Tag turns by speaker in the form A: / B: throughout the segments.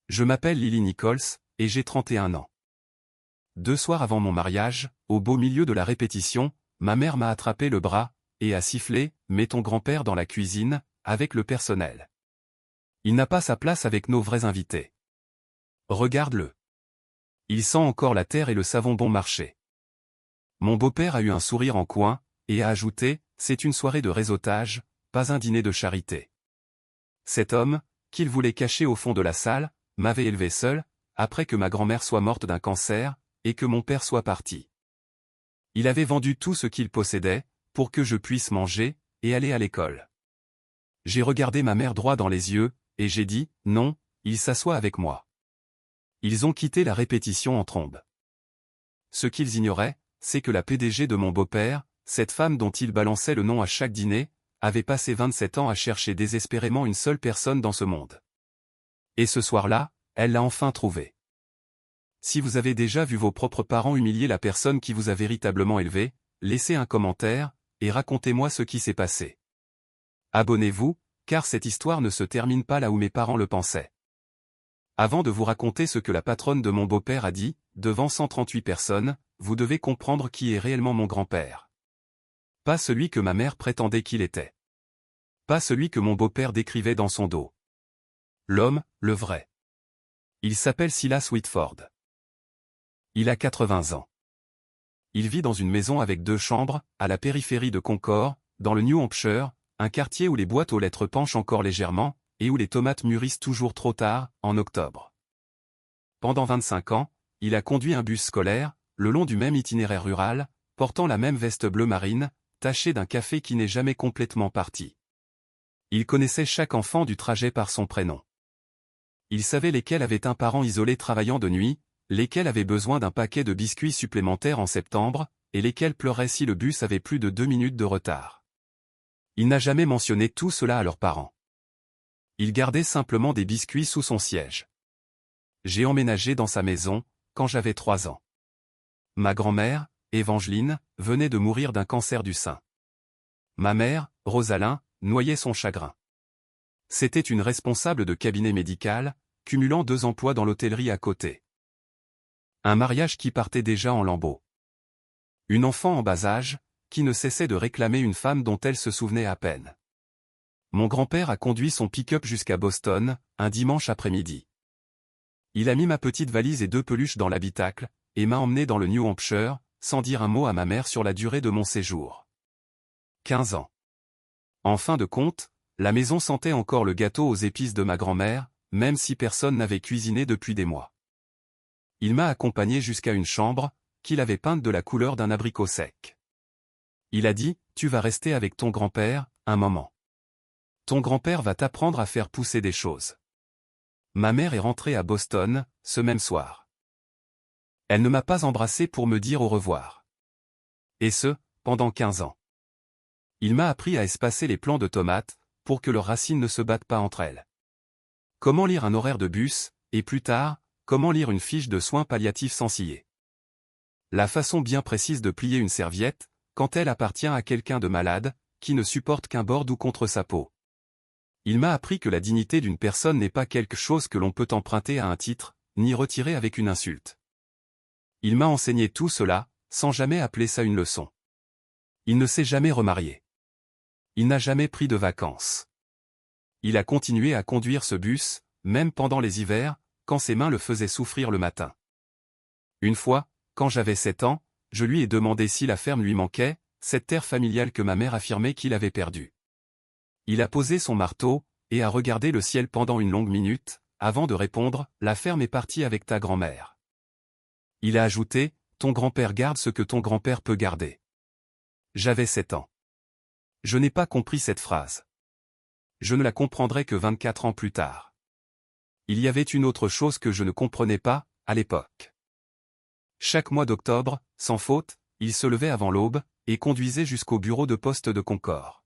A: Je m'appelle Lily Nichols, et j'ai 31 ans. 2 soirs avant mon mariage, au beau milieu de la répétition, ma mère m'a attrapé le bras, et a sifflé « Mets ton grand-père dans la cuisine, avec le personnel. Il n'a pas sa place avec nos vrais invités. Regarde-le. Il sent encore la terre et le savon bon marché. » Mon beau-père a eu un sourire en coin, et a ajouté « C'est une soirée de réseautage, pas un dîner de charité. » Cet homme, qu'il voulait cacher au fond de la salle, m'avait élevé seul, après que ma grand-mère soit morte d'un cancer, et que mon père soit parti. Il avait vendu tout ce qu'il possédait, pour que je puisse manger, et aller à l'école. J'ai regardé ma mère droit dans les yeux, et j'ai dit « Non, il s'assoit avec moi. » Ils ont quitté la répétition en trombe. Ce qu'ils ignoraient, c'est que la PDG de mon beau-père, cette femme dont il balançait le nom à chaque dîner, avait passé 27 ans à chercher désespérément une seule personne dans ce monde. Et ce soir-là, elle l'a enfin trouvé. Si vous avez déjà vu vos propres parents humilier la personne qui vous a véritablement élevé, laissez un commentaire, et racontez-moi ce qui s'est passé. Abonnez-vous, car cette histoire ne se termine pas là où mes parents le pensaient. Avant de vous raconter ce que la patronne de mon beau-père a dit, devant 138 personnes, vous devez comprendre qui est réellement mon grand-père. Pas celui que ma mère prétendait qu'il était. Pas celui que mon beau-père décrivait dans son dos. L'homme, le vrai. Il s'appelle Silas Whitford. Il a 80 ans. Il vit dans une maison avec 2 chambres, à la périphérie de Concord, dans le New Hampshire, un quartier où les boîtes aux lettres penchent encore légèrement, et où les tomates mûrissent toujours trop tard, en octobre. Pendant 25 ans, il a conduit un bus scolaire, le long du même itinéraire rural, portant la même veste bleu marine, tachée d'un café qui n'est jamais complètement parti. Il connaissait chaque enfant du trajet par son prénom. Il savait lesquels avaient un parent isolé travaillant de nuit, lesquels avaient besoin d'un paquet de biscuits supplémentaires en septembre, et lesquels pleuraient si le bus avait plus de 2 minutes de retard. Il n'a jamais mentionné tout cela à leurs parents. Il gardait simplement des biscuits sous son siège. J'ai emménagé dans sa maison, quand j'avais 3 ans. Ma grand-mère, Évangeline, venait de mourir d'un cancer du sein. Ma mère, Rosalyn, noyait son chagrin. C'était une responsable de cabinet médical, cumulant 2 emplois dans l'hôtellerie à côté. Un mariage qui partait déjà en lambeaux. Une enfant en bas âge, qui ne cessait de réclamer une femme dont elle se souvenait à peine. Mon grand-père a conduit son pick-up jusqu'à Boston, un dimanche après-midi. Il a mis ma petite valise et 2 peluches dans l'habitacle, et m'a emmené dans le New Hampshire, sans dire un mot à ma mère sur la durée de mon séjour. 15 ans. En fin de compte, la maison sentait encore le gâteau aux épices de ma grand-mère, même si personne n'avait cuisiné depuis des mois. Il m'a accompagné jusqu'à une chambre, qu'il avait peinte de la couleur d'un abricot sec. Il a dit, « Tu vas rester avec ton grand-père, un moment. Ton grand-père va t'apprendre à faire pousser des choses. » Ma mère est rentrée à Boston, ce même soir. Elle ne m'a pas embrassé pour me dire au revoir. Et ce, pendant 15 ans. Il m'a appris à espacer les plants de tomates, pour que leurs racines ne se battent pas entre elles. Comment lire un horaire de bus, et plus tard, comment lire une fiche de soins palliatifs sans scier. La façon bien précise de plier une serviette, quand elle appartient à quelqu'un de malade, qui ne supporte qu'un bord doux contre sa peau. Il m'a appris que la dignité d'une personne n'est pas quelque chose que l'on peut emprunter à un titre, ni retirer avec une insulte. Il m'a enseigné tout cela, sans jamais appeler ça une leçon. Il ne s'est jamais remarié. Il n'a jamais pris de vacances. Il a continué à conduire ce bus, même pendant les hivers, quand ses mains le faisaient souffrir le matin. Une fois, quand j'avais 7 ans, je lui ai demandé si la ferme lui manquait, cette terre familiale que ma mère affirmait qu'il avait perdue. Il a posé son marteau, et a regardé le ciel pendant une longue minute, avant de répondre, « La ferme est partie avec ta grand-mère. » Il a ajouté, « Ton grand-père garde ce que ton grand-père peut garder. » J'avais 7 ans. Je n'ai pas compris cette phrase. Je ne la comprendrai que 24 ans plus tard. Il y avait une autre chose que je ne comprenais pas, à l'époque. Chaque mois d'octobre, sans faute, il se levait avant l'aube, et conduisait jusqu'au bureau de poste de Concord.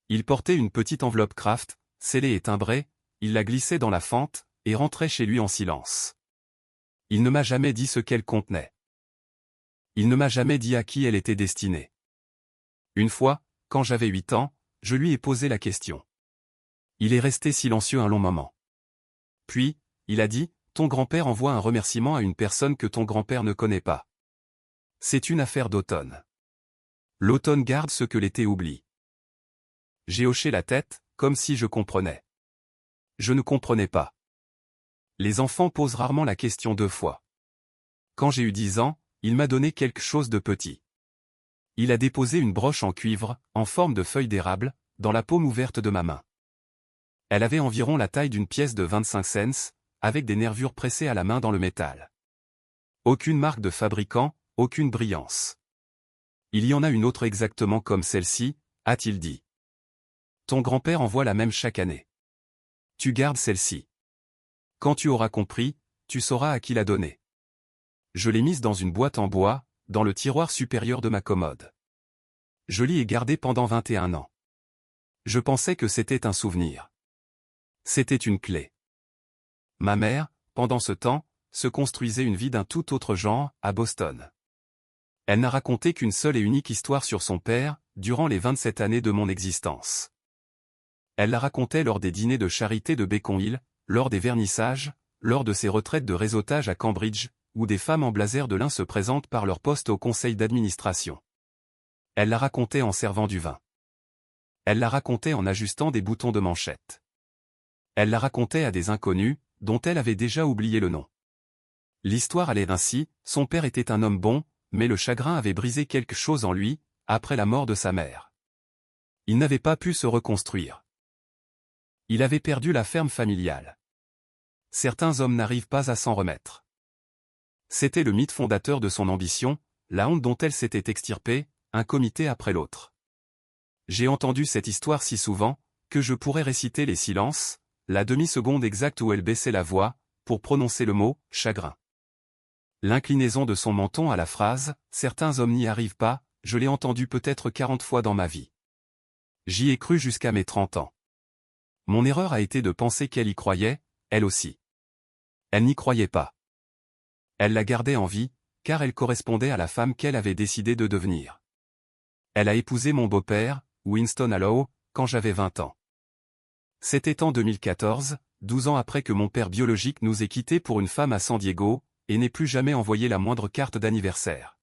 A: Il portait une petite enveloppe Kraft, scellée et timbrée, il la glissait dans la fente, et rentrait chez lui en silence. Il ne m'a jamais dit ce qu'elle contenait. Il ne m'a jamais dit à qui elle était destinée. Une fois, quand j'avais 8 ans, je lui ai posé la question. Il est resté silencieux un long moment. Puis, il a dit, ton grand-père envoie un remerciement à une personne que ton grand-père ne connaît pas. C'est une affaire d'automne. L'automne garde ce que l'été oublie. J'ai hoché la tête, comme si je comprenais. Je ne comprenais pas. Les enfants posent rarement la question 2 fois. Quand j'ai eu 10 ans, il m'a donné quelque chose de petit. Il a déposé une broche en cuivre, en forme de feuille d'érable, dans la paume ouverte de ma main. Elle avait environ la taille d'une pièce de 25 cents, avec des nervures pressées à la main dans le métal. Aucune marque de fabricant, aucune brillance. Il y en a une autre exactement comme celle-ci, a-t-il dit. Ton grand-père envoie la même chaque année. Tu gardes celle-ci. Quand tu auras compris, tu sauras à qui la donner. Je l'ai mise dans une boîte en bois, dans le tiroir supérieur de ma commode. Je l'y ai gardée pendant 21 ans. Je pensais que c'était un souvenir. C'était une clé. Ma mère, pendant ce temps, se construisait une vie d'un tout autre genre, à Boston. Elle n'a raconté qu'une seule et unique histoire sur son père, durant les 27 années de mon existence. Elle la racontait lors des dîners de charité de Beacon Hill, lors des vernissages, lors de ses retraites de réseautage à Cambridge, où des femmes en blazer de lin se présentent par leur poste au conseil d'administration. Elle la racontait en servant du vin. Elle la racontait en ajustant des boutons de manchette. Elle la racontait à des inconnus, dont elle avait déjà oublié le nom. L'histoire allait ainsi, son père était un homme bon, mais le chagrin avait brisé quelque chose en lui, après la mort de sa mère. Il n'avait pas pu se reconstruire. Il avait perdu la ferme familiale. Certains hommes n'arrivent pas à s'en remettre. C'était le mythe fondateur de son ambition, la honte dont elle s'était extirpée, un comité après l'autre. J'ai entendu cette histoire si souvent, que je pourrais réciter les silences, la demi-seconde exacte où elle baissait la voix, pour prononcer le mot « chagrin ». L'inclinaison de son menton à la phrase « certains hommes n'y arrivent pas », je l'ai entendu peut-être 40 fois dans ma vie. J'y ai cru jusqu'à mes 30 ans. Mon erreur a été de penser qu'elle y croyait, elle aussi. Elle n'y croyait pas. Elle la gardait en vie, car elle correspondait à la femme qu'elle avait décidé de devenir. Elle a épousé mon beau-père, Winston Hallow, quand j'avais 20 ans. C'était en 2014, 12 ans après que mon père biologique nous ait quittés pour une femme à San Diego, et n'ait plus jamais envoyé la moindre carte d'anniversaire.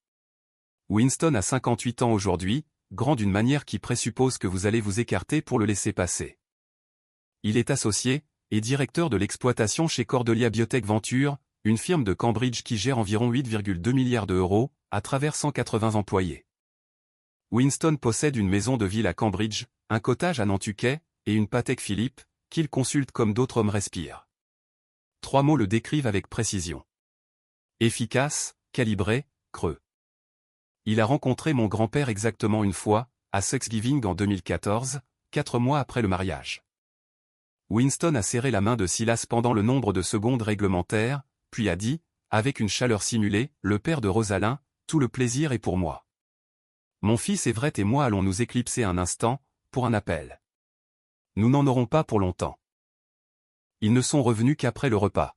A: Winston a 58 ans aujourd'hui, grand d'une manière qui présuppose que vous allez vous écarter pour le laisser passer. Il est associé, et directeur de l'exploitation chez Cordelia Biotech Venture, une firme de Cambridge qui gère environ 8,2 milliards d'euros, à travers 180 employés. Winston possède une maison de ville à Cambridge, un cottage à Nantucket, et une Patek Philippe, qu'il consulte comme d'autres hommes respirent. 3 mots le décrivent avec précision. Efficace, calibré, creux. Il a rencontré mon grand-père exactement une fois, à Thanksgiving en 2014, 4 mois après le mariage. Winston a serré la main de Silas pendant le nombre de secondes réglementaires, puis a dit, avec une chaleur simulée, le père de Rosalind, tout le plaisir est pour moi. Mon fils Everett et moi allons nous éclipser un instant, pour un appel. Nous n'en aurons pas pour longtemps. Ils ne sont revenus qu'après le repas.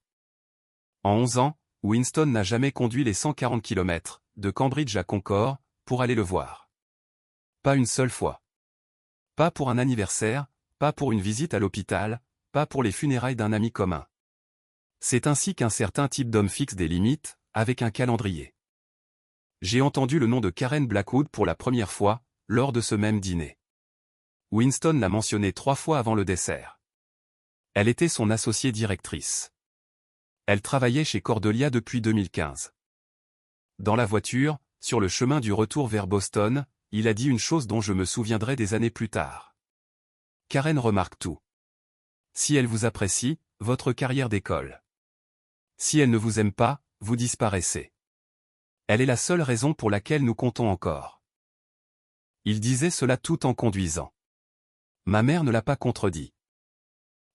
A: En 11 ans, Winston n'a jamais conduit les 140 km, de Cambridge à Concord, pour aller le voir. Pas une seule fois. Pas pour un anniversaire, pas pour une visite à l'hôpital, pas pour les funérailles d'un ami commun. C'est ainsi qu'un certain type d'homme fixe des limites, avec un calendrier. J'ai entendu le nom de Karen Blackwood pour la première fois, lors de ce même dîner. Winston l'a mentionné 3 fois avant le dessert. Elle était son associée directrice. Elle travaillait chez Cordelia depuis 2015. Dans la voiture, sur le chemin du retour vers Boston, il a dit une chose dont je me souviendrai des années plus tard. Karen remarque tout. Si elle vous apprécie, votre carrière décolle. Si elle ne vous aime pas, vous disparaissez. Elle est la seule raison pour laquelle nous comptons encore. Il disait cela tout en conduisant. Ma mère ne l'a pas contredit.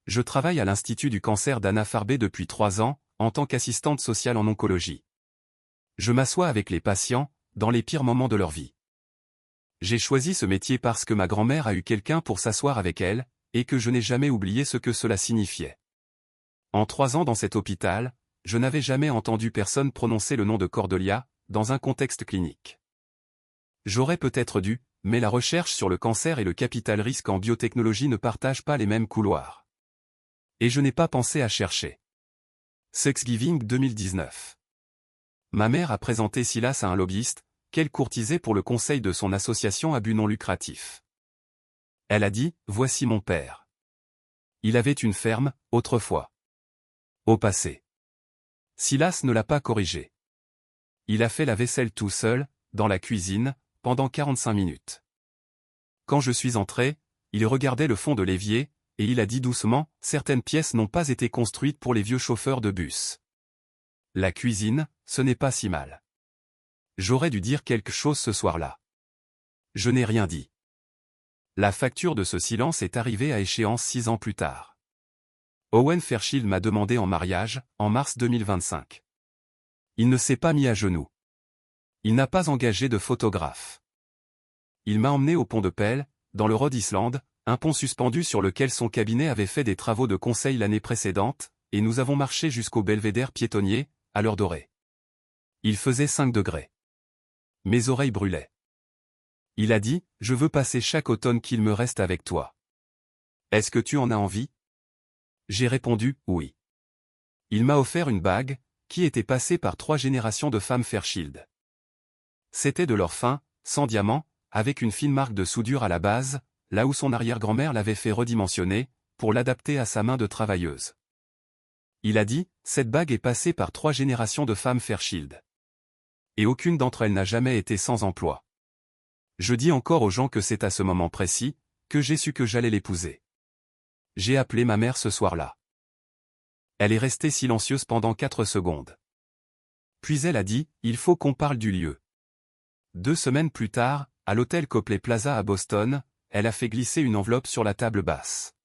A: Je travaille à l'Institut du cancer d'Anna-Farbey depuis 3 ans, en tant qu'assistante sociale en oncologie. Je m'assois avec les patients, dans les pires moments de leur vie. J'ai choisi ce métier parce que ma grand-mère a eu quelqu'un pour s'asseoir avec elle, et que je n'ai jamais oublié ce que cela signifiait. En 3 ans dans cet hôpital, je n'avais jamais entendu personne prononcer le nom de Cordelia, dans un contexte clinique. J'aurais peut-être dû, mais la recherche sur le cancer et le capital risque en biotechnologie ne partagent pas les mêmes couloirs. Et je n'ai pas pensé à chercher. Thanksgiving 2019. Ma mère a présenté Silas à un lobbyiste, qu'elle courtisait pour le conseil de son association à but non lucratif. Elle a dit, voici mon père. Il avait une ferme, autrefois. Au passé. Silas ne l'a pas corrigé. Il a fait la vaisselle tout seul, dans la cuisine, pendant 45 minutes. Quand je suis entré, il regardait le fond de l'évier, et il a dit doucement, certaines pièces n'ont pas été construites pour les vieux chauffeurs de bus. La cuisine, ce n'est pas si mal. J'aurais dû dire quelque chose ce soir-là. Je n'ai rien dit. La facture de ce silence est arrivée à échéance 6 ans plus tard. Owen Fairchild m'a demandé en mariage, en mars 2025. Il ne s'est pas mis à genoux. Il n'a pas engagé de photographe. Il m'a emmené au pont de Pell, dans le Rhode Island, un pont suspendu sur lequel son cabinet avait fait des travaux de conseil l'année précédente, et nous avons marché jusqu'au belvédère piétonnier, à l'heure dorée. Il faisait 5 degrés. Mes oreilles brûlaient. Il a dit, je veux passer chaque automne qu'il me reste avec toi. Est-ce que tu en as envie? J'ai répondu, oui. Il m'a offert une bague, qui était passée par 3 générations de femmes Fairchild. C'était de l'or fin, sans diamant, avec une fine marque de soudure à la base, là où son arrière-grand-mère l'avait fait redimensionner, pour l'adapter à sa main de travailleuse. Il a dit, cette bague est passée par 3 générations de femmes Fairchild. Et aucune d'entre elles n'a jamais été sans emploi. Je dis encore aux gens que c'est à ce moment précis, que j'ai su que j'allais l'épouser. J'ai appelé ma mère ce soir-là. Elle est restée silencieuse pendant 4 secondes. Puis elle a dit, il faut qu'on parle du lieu. 2 semaines plus tard, à l'hôtel Copley Plaza à Boston, elle a fait glisser une enveloppe sur la table basse.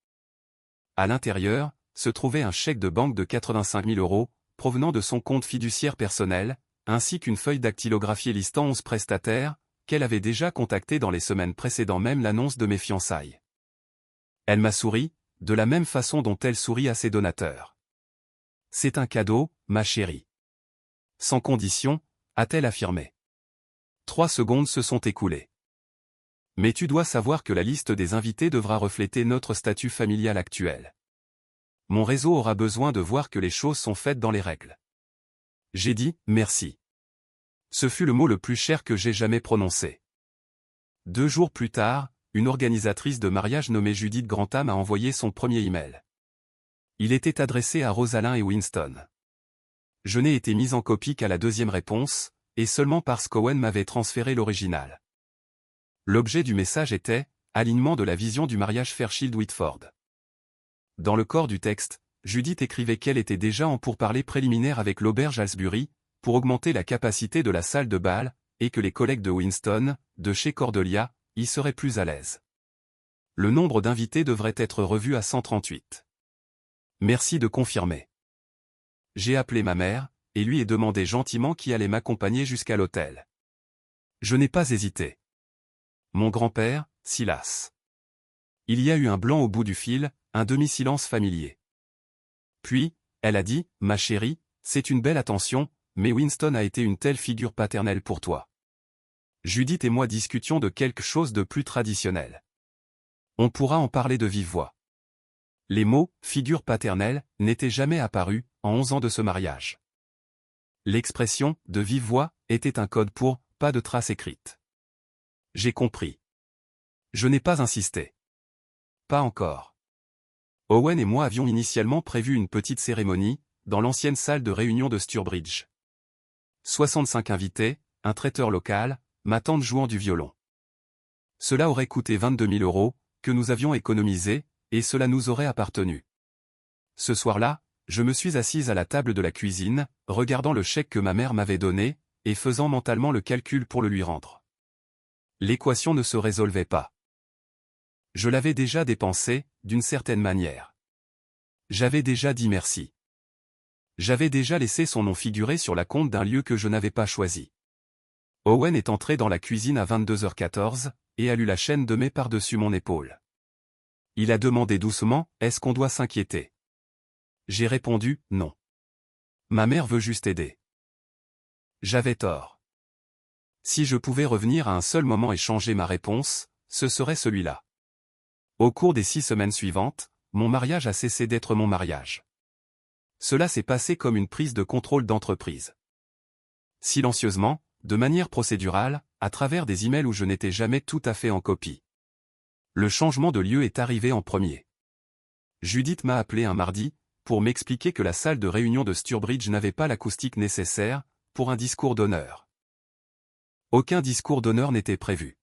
A: À l'intérieur, se trouvait un chèque de banque de 85 000 €, provenant de son compte fiduciaire personnel, ainsi qu'une feuille dactylographiée listant 11 prestataires, qu'elle avait déjà contactés dans les semaines précédant même l'annonce de mes fiançailles. Elle m'a souri, de la même façon dont elle sourit à ses donateurs. C'est un cadeau, ma chérie. Sans condition, a-t-elle affirmé. 3 secondes se sont écoulées. Mais tu dois savoir que la liste des invités devra refléter notre statut familial actuel. Mon réseau aura besoin de voir que les choses sont faites dans les règles. J'ai dit, merci. Ce fut le mot le plus cher que j'ai jamais prononcé. 2 jours plus tard, une organisatrice de mariage nommée Judith Grantham a envoyé son premier email. Il était adressé à Rosalind et Winston. Je n'ai été mise en copie qu'à la 2e réponse, et seulement parce qu'Owen m'avait transféré l'original. L'objet du message était « Alignement de la vision du mariage Fairchild-Whitford ». Dans le corps du texte, Judith écrivait qu'elle était déjà en pourparlers préliminaires avec l'auberge Halsbury, pour augmenter la capacité de la salle de bal, et que les collègues de Winston, de chez Cordelia, y seraient plus à l'aise. Le nombre d'invités devrait être revu à 138. Merci de confirmer. J'ai appelé ma mère, et lui ai demandé gentiment qui allait m'accompagner jusqu'à l'hôtel. Je n'ai pas hésité. Mon grand-père, Silas. Il y a eu un blanc au bout du fil, un demi-silence familier. Puis, elle a dit, ma chérie, c'est une belle attention, mais Winston a été une telle figure paternelle pour toi. Judith et moi discutions de quelque chose de plus traditionnel. On pourra en parler de vive voix. Les mots « figure paternelle » n'étaient jamais apparus, en 11 ans de ce mariage. L'expression « de vive voix » était un code pour « pas de trace écrite ». J'ai compris. Je n'ai pas insisté. Pas encore. Owen et moi avions initialement prévu une petite cérémonie, dans l'ancienne salle de réunion de Sturbridge. 65 invités, un traiteur local, ma tante jouant du violon. Cela aurait coûté 22 000 €, que nous avions économisés, et cela nous aurait appartenu. Ce soir-là, je me suis assise à la table de la cuisine, regardant le chèque que ma mère m'avait donné, et faisant mentalement le calcul pour le lui rendre. L'équation ne se résolvait pas. Je l'avais déjà dépensé, d'une certaine manière. J'avais déjà dit merci. J'avais déjà laissé son nom figurer sur la compte d'un lieu que je n'avais pas choisi. Owen est entré dans la cuisine à 22h14, et a lu la chaîne de mai par-dessus mon épaule. Il a demandé doucement, est-ce qu'on doit s'inquiéter? J'ai répondu, non. Ma mère veut juste aider. J'avais tort. Si je pouvais revenir à un seul moment et changer ma réponse, ce serait celui-là. Au cours des 6 semaines suivantes, mon mariage a cessé d'être mon mariage. Cela s'est passé comme une prise de contrôle d'entreprise. Silencieusement, de manière procédurale, à travers des emails où je n'étais jamais tout à fait en copie. Le changement de lieu est arrivé en premier. Judith m'a appelé un mardi, pour m'expliquer que la salle de réunion de Sturbridge n'avait pas l'acoustique nécessaire, pour un discours d'honneur. Aucun discours d'honneur n'était prévu.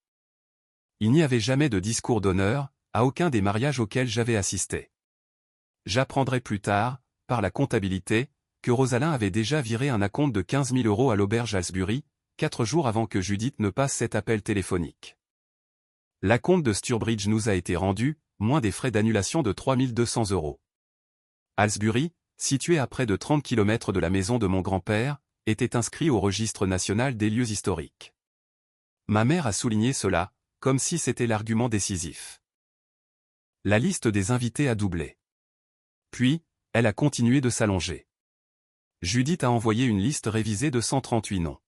A: Il n'y avait jamais de discours d'honneur, à aucun des mariages auxquels j'avais assisté. J'apprendrai plus tard, par la comptabilité, que Rosalind avait déjà viré un acompte de 15 000 € à l'auberge Halsbury, 4 jours avant que Judith ne passe cet appel téléphonique. L'acompte de Sturbridge nous a été rendu, moins des frais d'annulation de 3 200 €. Halsbury, situé à près de 30 km de la maison de mon grand-père, était inscrit au registre national des lieux historiques. Ma mère a souligné cela, comme si c'était l'argument décisif. La liste des invités a doublé. Puis, elle a continué de s'allonger. Judith a envoyé une liste révisée de 138 noms.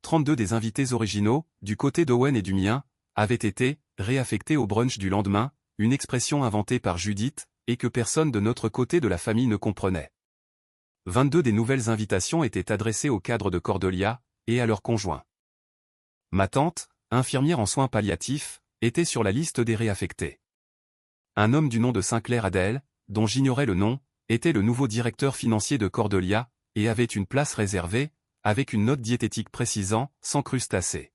A: 32 des invités originaux, du côté d'Owen et du mien, avaient été réaffectés au brunch du lendemain, une expression inventée par Judith, et que personne de notre côté de la famille ne comprenait. 22 des nouvelles invitations étaient adressées aux cadres de Cordelia, et à leurs conjoints. Ma tante, infirmière en soins palliatifs, était sur la liste des réaffectés. Un homme du nom de Sinclair Adel, dont j'ignorais le nom, était le nouveau directeur financier de Cordelia, et avait une place réservée, avec une note diététique précisant « sans crustacés ».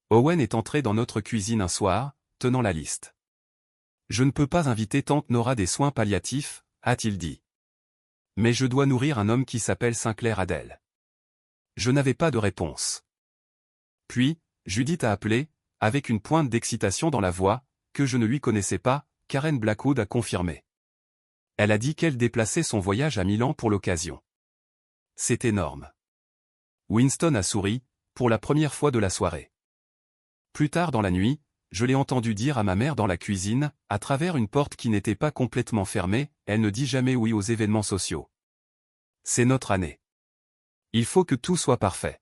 A: Owen est entré dans notre cuisine un soir, tenant la liste. « Je ne peux pas inviter tante Nora des soins palliatifs », a-t-il dit. « Mais je dois nourrir un homme qui s'appelle Sinclair Adel. » Je n'avais pas de réponse. Puis, Judith a appelé, avec une pointe d'excitation dans la voix, que je ne lui connaissais pas, Karen Blackwood a confirmé. Elle a dit qu'elle déplaçait son voyage à Milan pour l'occasion. C'est énorme. Winston a souri, pour la première fois de la soirée. Plus tard dans la nuit, je l'ai entendu dire à ma mère dans la cuisine, à travers une porte qui n'était pas complètement fermée, elle ne dit jamais oui aux événements sociaux. C'est notre année. Il faut que tout soit parfait.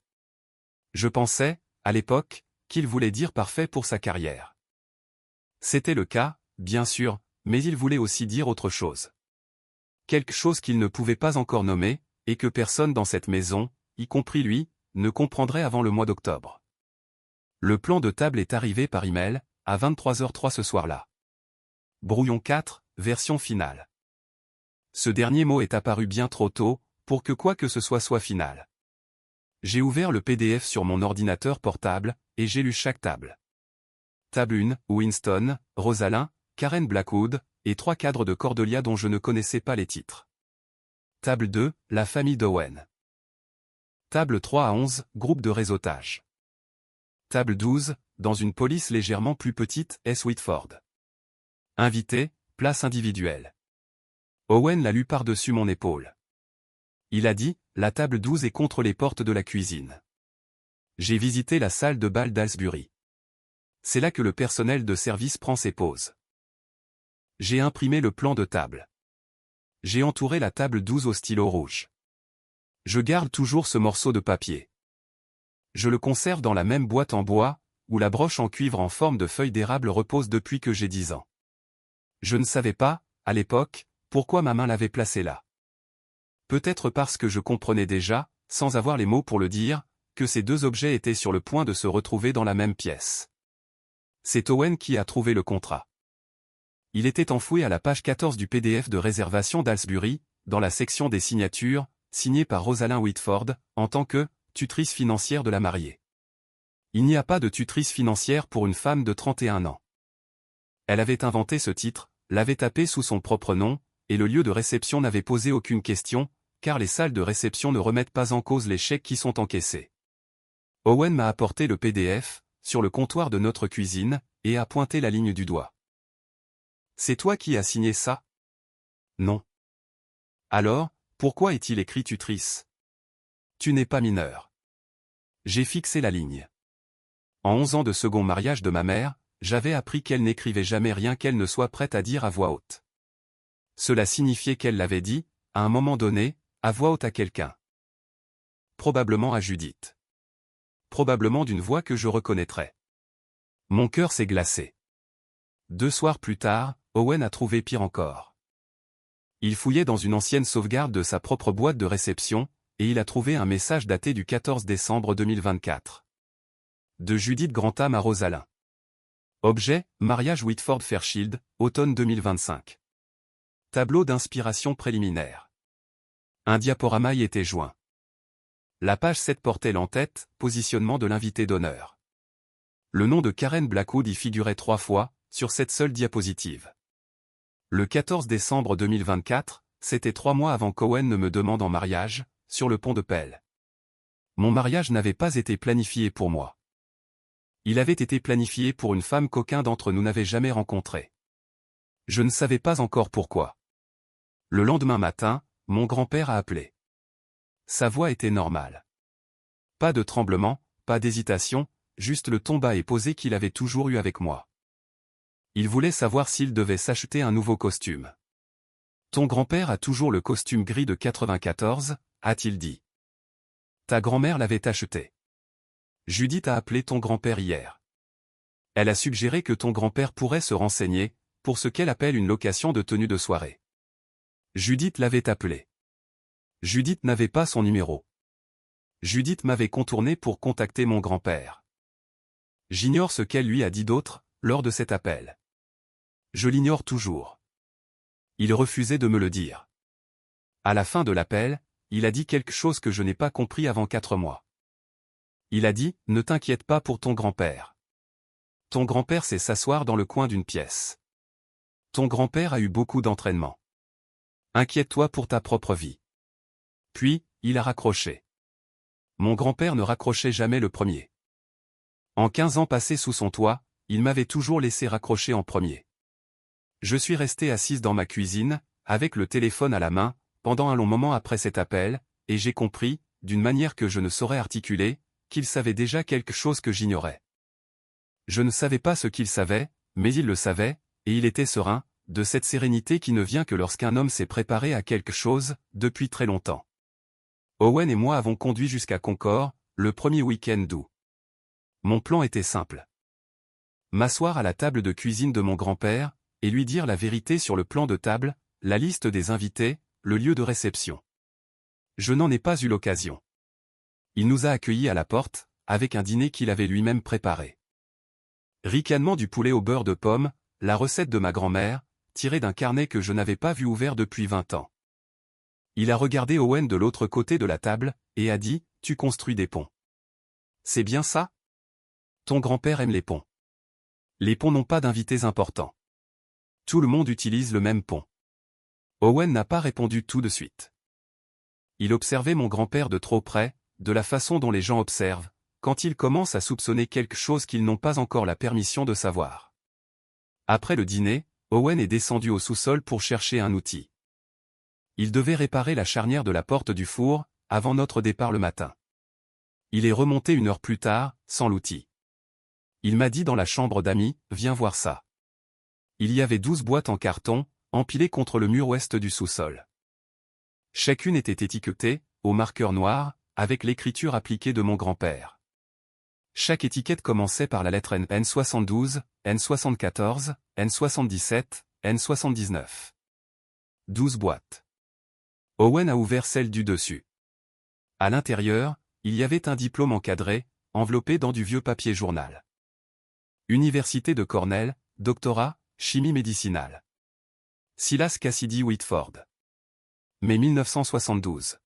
A: Je pensais, à l'époque, qu'il voulait dire parfait pour sa carrière. C'était le cas, bien sûr, mais il voulait aussi dire autre chose. Quelque chose qu'il ne pouvait pas encore nommer, et que personne dans cette maison, y compris lui, ne comprendrait avant le mois d'octobre. Le plan de table est arrivé par email, à 23h03 ce soir-là. Brouillon 4, version finale. Ce dernier mot est apparu bien trop tôt, pour que quoi que ce soit final. J'ai ouvert le PDF sur mon ordinateur portable, et j'ai lu chaque table. Table 1, Winston, Rosalind, Karen Blackwood, et 3 cadres de Cordelia dont je ne connaissais pas les titres. Table 2, la famille d'Owen. Table 3 à 11, groupe de réseautage. Table 12, dans une police légèrement plus petite, S. Whitford. Invité, place individuelle. Owen l'a lu par-dessus mon épaule. Il a dit, la table 12 est contre les portes de la cuisine. J'ai visité la salle de bal d'Halsbury. C'est là que le personnel de service prend ses pauses. J'ai imprimé le plan de table. J'ai entouré la table 12 au stylo rouge. Je garde toujours ce morceau de papier. Je le conserve dans la même boîte en bois, où la broche en cuivre en forme de feuille d'érable repose depuis que j'ai 10 ans. Je ne savais pas, à l'époque, pourquoi ma main l'avait placé là. Peut-être parce que je comprenais déjà, sans avoir les mots pour le dire, que ces deux objets étaient sur le point de se retrouver dans la même pièce. C'est Owen qui a trouvé le contrat. Il était enfoui à la page 14 du PDF de réservation d'Halsbury, dans la section des signatures, signé par Rosalind Whitford, en tant que tutrice financière de la mariée. Il n'y a pas de tutrice financière pour une femme de 31 ans. Elle avait inventé ce titre, l'avait tapé sous son propre nom, et le lieu de réception n'avait posé aucune question, car les salles de réception ne remettent pas en cause les chèques qui sont encaissés. Owen m'a apporté le PDF, sur le comptoir de notre cuisine, et a pointé la ligne du doigt. « C'est toi qui as signé ça ? » « Non. »« Alors, pourquoi est-il écrit tutrice ? » ?»« Tu n'es pas mineur. » J'ai fixé la ligne. En 11 ans de second mariage de ma mère, j'avais appris qu'elle n'écrivait jamais rien qu'elle ne soit prête à dire à voix haute. Cela signifiait qu'elle l'avait dit, à un moment donné, à voix haute à quelqu'un. Probablement à Judith. Probablement d'une voix que je reconnaîtrais. Mon cœur s'est glacé. 2 soirs plus tard, Owen a trouvé pire encore. Il fouillait dans une ancienne sauvegarde de sa propre boîte de réception, et il a trouvé un message daté du 14 décembre 2024. De Judith Grantham à Rosalyn. Objet, mariage Whitford-Fairchild, automne 2025. Tableau d'inspiration préliminaire. Un diaporama y était joint. La page 7 portait l'en-tête, positionnement de l'invité d'honneur. Le nom de Karen Blackwood y figurait 3 fois, sur cette seule diapositive. Le 14 décembre 2024, c'était 3 mois avant qu'Owen ne me demande en mariage, sur le pont de Pell. Mon mariage n'avait pas été planifié pour moi. Il avait été planifié pour une femme qu'aucun d'entre nous n'avait jamais rencontrée. Je ne savais pas encore pourquoi. Le lendemain matin, mon grand-père a appelé. Sa voix était normale. Pas de tremblement, pas d'hésitation, juste le ton bas et posé qu'il avait toujours eu avec moi. Il voulait savoir s'il devait s'acheter un nouveau costume. Ton grand-père a toujours le costume gris de 94, a-t-il dit. Ta grand-mère l'avait acheté. Judith a appelé ton grand-père hier. Elle a suggéré que ton grand-père pourrait se renseigner, pour ce qu'elle appelle une location de tenue de soirée. Judith l'avait appelé. Judith n'avait pas son numéro. Judith m'avait contourné pour contacter mon grand-père. J'ignore ce qu'elle lui a dit d'autre, lors de cet appel. Je l'ignore toujours. Il refusait de me le dire. À la fin de l'appel, il a dit quelque chose que je n'ai pas compris avant 4 mois. Il a dit, ne t'inquiète pas pour ton grand-père. Ton grand-père sait s'asseoir dans le coin d'une pièce. Ton grand-père a eu beaucoup d'entraînement. Inquiète-toi pour ta propre vie. Puis, il a raccroché. Mon grand-père ne raccrochait jamais le premier. En 15 ans passés sous son toit, il m'avait toujours laissé raccrocher en premier. Je suis resté assise dans ma cuisine, avec le téléphone à la main, pendant un long moment après cet appel, et j'ai compris, d'une manière que je ne saurais articuler, qu'il savait déjà quelque chose que j'ignorais. Je ne savais pas ce qu'il savait, mais il le savait, et il était serein, de cette sérénité qui ne vient que lorsqu'un homme s'est préparé à quelque chose, depuis très longtemps. Owen et moi avons conduit jusqu'à Concord, le premier week-end d'août. Mon plan était simple. M'asseoir à la table de cuisine de mon grand-père, et lui dire la vérité sur le plan de table, la liste des invités, le lieu de réception. Je n'en ai pas eu l'occasion. Il nous a accueillis à la porte, avec un dîner qu'il avait lui-même préparé. Ricanement du poulet au beurre de pomme, la recette de ma grand-mère, tirée d'un carnet que je n'avais pas vu ouvert depuis 20 ans. Il a regardé Owen de l'autre côté de la table, et a dit, « Tu construis des ponts. C'est bien ça? Ton grand-père aime les ponts. Les ponts n'ont pas d'invités importants. Tout le monde utilise le même pont. » Owen n'a pas répondu tout de suite. Il observait mon grand-père de trop près, de la façon dont les gens observent, quand ils commencent à soupçonner quelque chose qu'ils n'ont pas encore la permission de savoir. Après le dîner, Owen est descendu au sous-sol pour chercher un outil. Il devait réparer la charnière de la porte du four, avant notre départ le matin. Il est remonté 1 heure plus tard, sans l'outil. Il m'a dit dans la chambre d'amis, « Viens voir ça. » Il y avait 12 boîtes en carton, empilées contre le mur ouest du sous-sol. Chacune était étiquetée, au marqueur noir, avec l'écriture appliquée de mon grand-père. Chaque étiquette commençait par la lettre N, N72, N74, N77, N79. 12 boîtes. Owen a ouvert celle du dessus. À l'intérieur, il y avait un diplôme encadré, enveloppé dans du vieux papier journal. Université de Cornell, doctorat, chimie médicinale. Silas Cassidy Whitford. Mai 1972.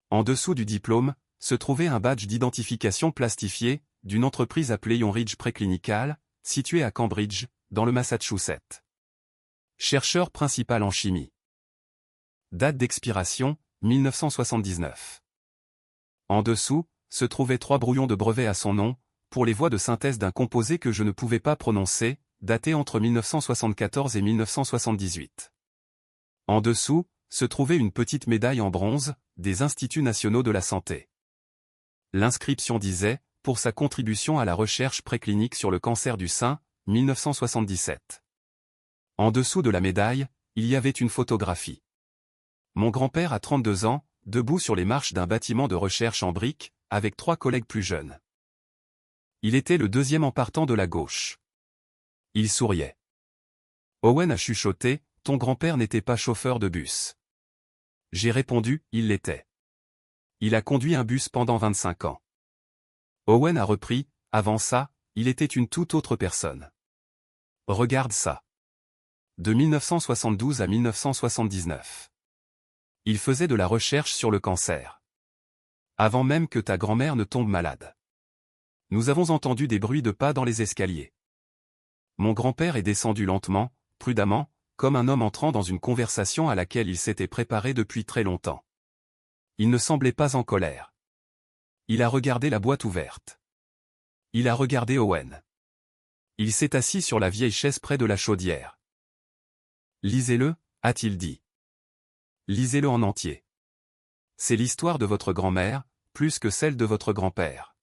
A: En dessous du diplôme, se trouvait un badge d'identification plastifié, d'une entreprise appelée Youngridge Préclinical, située à Cambridge, dans le Massachusetts. Chercheur principal en chimie. Date d'expiration, 1979. En dessous, se trouvaient 3 brouillons de brevets à son nom, pour les voies de synthèse d'un composé que je ne pouvais pas prononcer, daté entre 1974 et 1978. En dessous, se trouvait une petite médaille en bronze, des Instituts nationaux de la santé. L'inscription disait, pour sa contribution à la recherche préclinique sur le cancer du sein, 1977. En dessous de la médaille, il y avait une photographie. Mon grand-père a 32 ans, debout sur les marches d'un bâtiment de recherche en briques, avec 3 collègues plus jeunes. Il était le deuxième en partant de la gauche. Il souriait. Owen a chuchoté, ton grand-père n'était pas chauffeur de bus. J'ai répondu, il l'était. Il a conduit un bus pendant 25 ans. Owen a repris, avant ça, il était une toute autre personne. Regarde ça. De 1972 à 1979. Il faisait de la recherche sur le cancer. Avant même que ta grand-mère ne tombe malade. Nous avons entendu des bruits de pas dans les escaliers. Mon grand-père est descendu lentement, prudemment, comme un homme entrant dans une conversation à laquelle il s'était préparé depuis très longtemps. Il ne semblait pas en colère. Il a regardé la boîte ouverte. Il a regardé Owen. Il s'est assis sur la vieille chaise près de la chaudière. Lisez-le, a-t-il dit. Lisez-le en entier. C'est l'histoire de votre grand-mère, plus que celle de votre grand-père.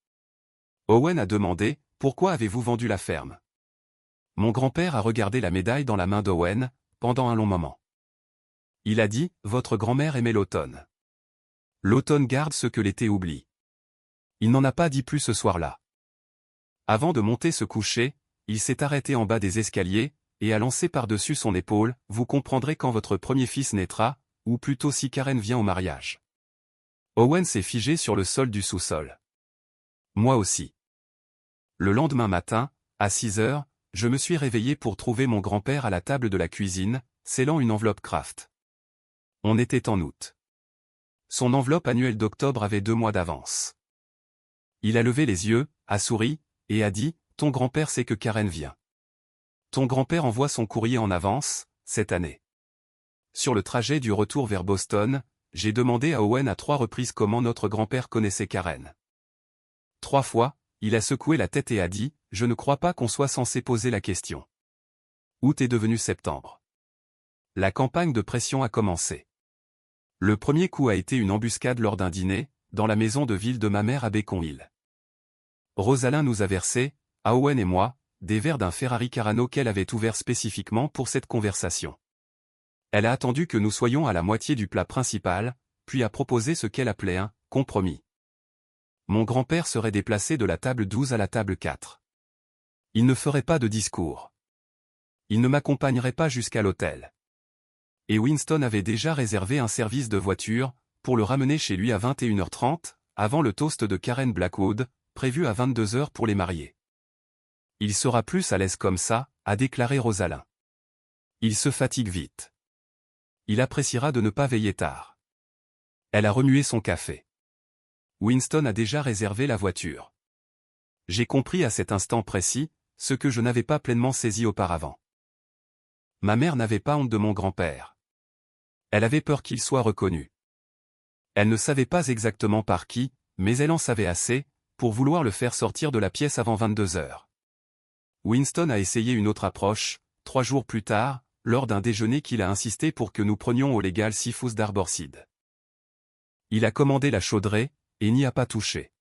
A: Owen a demandé, pourquoi avez-vous vendu la ferme? Mon grand-père a regardé la médaille dans la main d'Owen, pendant un long moment. Il a dit, votre grand-mère aimait l'automne. L'automne garde ce que l'été oublie. Il n'en a pas dit plus ce soir-là. Avant de monter se coucher, il s'est arrêté en bas des escaliers, et a lancé par-dessus son épaule, vous comprendrez quand votre premier fils naîtra, ou plutôt si Karen vient au mariage. Owen s'est figé sur le sol du sous-sol. Moi aussi. Le lendemain matin, à 6 heures, je me suis réveillé pour trouver mon grand-père à la table de la cuisine, scellant une enveloppe Kraft. On était en août. Son enveloppe annuelle d'octobre avait 2 mois d'avance. Il a levé les yeux, a souri, et a dit, ton grand-père sait que Karen vient. Ton grand-père envoie son courrier en avance, cette année. Sur le trajet du retour vers Boston, j'ai demandé à Owen à 3 reprises comment notre grand-père connaissait Karen. 3 fois, il a secoué la tête et a dit, je ne crois pas qu'on soit censé poser la question. Août est devenu septembre. La campagne de pression a commencé. Le premier coup a été une embuscade lors d'un dîner, dans la maison de ville de ma mère à Beacon Hill. Rosalind nous a versé, à Owen et moi, des verres d'un Ferrari Carano qu'elle avait ouvert spécifiquement pour cette conversation. Elle a attendu que nous soyons à la moitié du plat principal, puis a proposé ce qu'elle appelait un « compromis ». Mon grand-père serait déplacé de la table 12 à la table 4. Il ne ferait pas de discours. Il ne m'accompagnerait pas jusqu'à l'hôtel. Et Winston avait déjà réservé un service de voiture, pour le ramener chez lui à 21h30, avant le toast de Karen Blackwood, prévu à 22h pour les mariés. Il sera plus à l'aise comme ça, a déclaré Rosalind. Il se fatigue vite. Il appréciera de ne pas veiller tard. Elle a remué son café. Winston a déjà réservé la voiture. J'ai compris à cet instant précis, ce que je n'avais pas pleinement saisi auparavant. Ma mère n'avait pas honte de mon grand-père. Elle avait peur qu'il soit reconnu. Elle ne savait pas exactement par qui, mais elle en savait assez, pour vouloir le faire sortir de la pièce avant 22h. Winston a essayé une autre approche, 3 jours plus tard, lors d'un déjeuner qu'il a insisté pour que nous prenions au Legal Seafoods d'Arborseed. Il a commandé la chaudrée, et n'y a pas touché.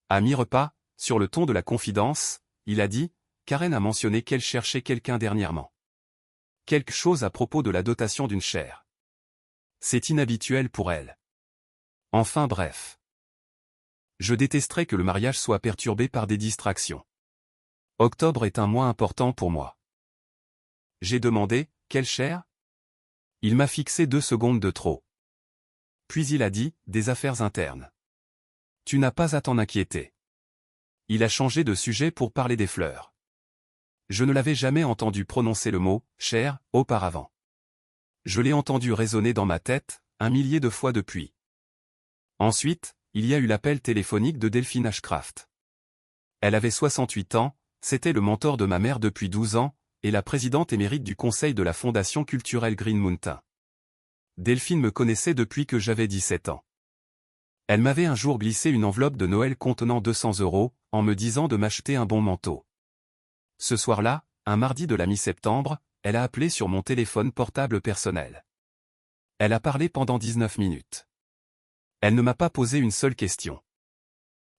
A: À mi-repas, sur le ton de la confidence, il a dit, Karen a mentionné qu'elle cherchait quelqu'un dernièrement. Quelque chose à propos de la dotation d'une chaire. C'est inhabituel pour elle. Enfin bref. Je détesterais que le mariage soit perturbé par des distractions. Octobre est un mois important pour moi. J'ai demandé, quelle chaire? Il m'a fixé 2 secondes de trop. Puis il a dit, des affaires internes. Tu n'as pas à t'en inquiéter. Il a changé de sujet pour parler des fleurs. Je ne l'avais jamais entendu prononcer le mot « chair » auparavant. Je l'ai entendu résonner dans ma tête, 1 millier de fois depuis. Ensuite, il y a eu l'appel téléphonique de Delphine Ashcraft. Elle avait 68 ans, c'était le mentor de ma mère depuis 12 ans, et la présidente émérite du conseil de la Fondation culturelle Green Mountain. Delphine me connaissait depuis que j'avais 17 ans. Elle m'avait un jour glissé une enveloppe de Noël contenant 200 €, en me disant de m'acheter un bon manteau. Ce soir-là, un mardi de la mi-septembre, elle a appelé sur mon téléphone portable personnel. Elle a parlé pendant 19 minutes. Elle ne m'a pas posé une seule question.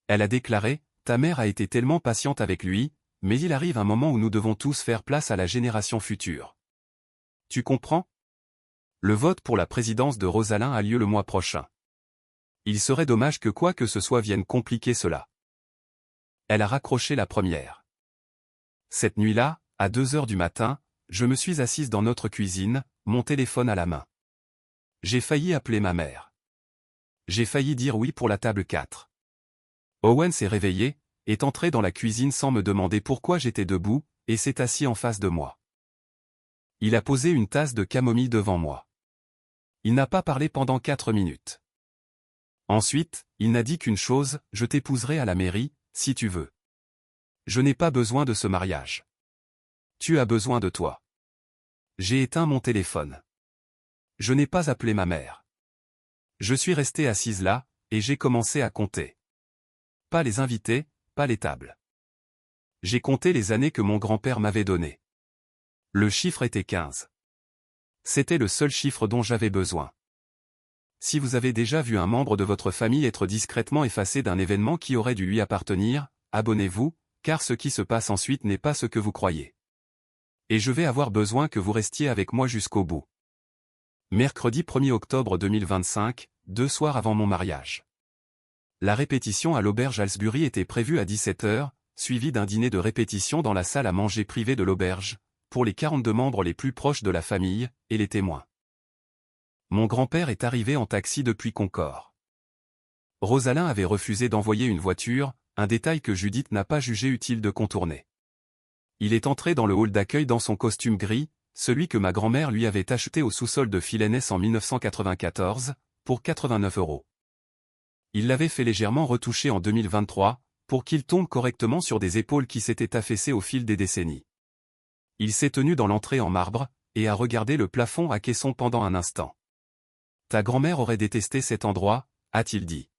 A: Elle a déclaré, ta mère a été tellement patiente avec lui, mais il arrive un moment où nous devons tous faire place à la génération future. Tu comprends? Le vote pour la présidence de Rosalind a lieu le mois prochain. Il serait dommage que quoi que ce soit vienne compliquer cela. Elle a raccroché la première. Cette nuit-là, à 2h du matin, je me suis assise dans notre cuisine, mon téléphone à la main. J'ai failli appeler ma mère. J'ai failli dire oui pour la table 4. Owen s'est réveillé, est entré dans la cuisine sans me demander pourquoi j'étais debout, et s'est assis en face de moi. Il a posé une tasse de camomille devant moi. Il n'a pas parlé pendant 4 minutes. Ensuite, il n'a dit qu'une chose, je t'épouserai à la mairie, si tu veux. Je n'ai pas besoin de ce mariage. Tu as besoin de toi. J'ai éteint mon téléphone. Je n'ai pas appelé ma mère. Je suis restée assise là, et j'ai commencé à compter. Pas les invités, pas les tables. J'ai compté les années que mon grand-père m'avait données. Le chiffre était 15. C'était le seul chiffre dont j'avais besoin. Si vous avez déjà vu un membre de votre famille être discrètement effacé d'un événement qui aurait dû lui appartenir, abonnez-vous, car ce qui se passe ensuite n'est pas ce que vous croyez. Et je vais avoir besoin que vous restiez avec moi jusqu'au bout. Mercredi 1er octobre 2025, 2 soirs avant mon mariage. La répétition à l'auberge Halsbury était prévue à 17 h, suivie d'un dîner de répétition dans la salle à manger privée de l'auberge, pour les 42 membres les plus proches de la famille, et les témoins. Mon grand-père est arrivé en taxi depuis Concorde. Rosalind avait refusé d'envoyer une voiture, un détail que Judith n'a pas jugé utile de contourner. Il est entré dans le hall d'accueil dans son costume gris, celui que ma grand-mère lui avait acheté au sous-sol de Philénès en 1994, pour 89 €. Il l'avait fait légèrement retoucher en 2023, pour qu'il tombe correctement sur des épaules qui s'étaient affaissées au fil des décennies. Il s'est tenu dans l'entrée en marbre, et a regardé le plafond à caisson pendant un instant. « Ta grand-mère aurait détesté cet endroit, a-t-il dit.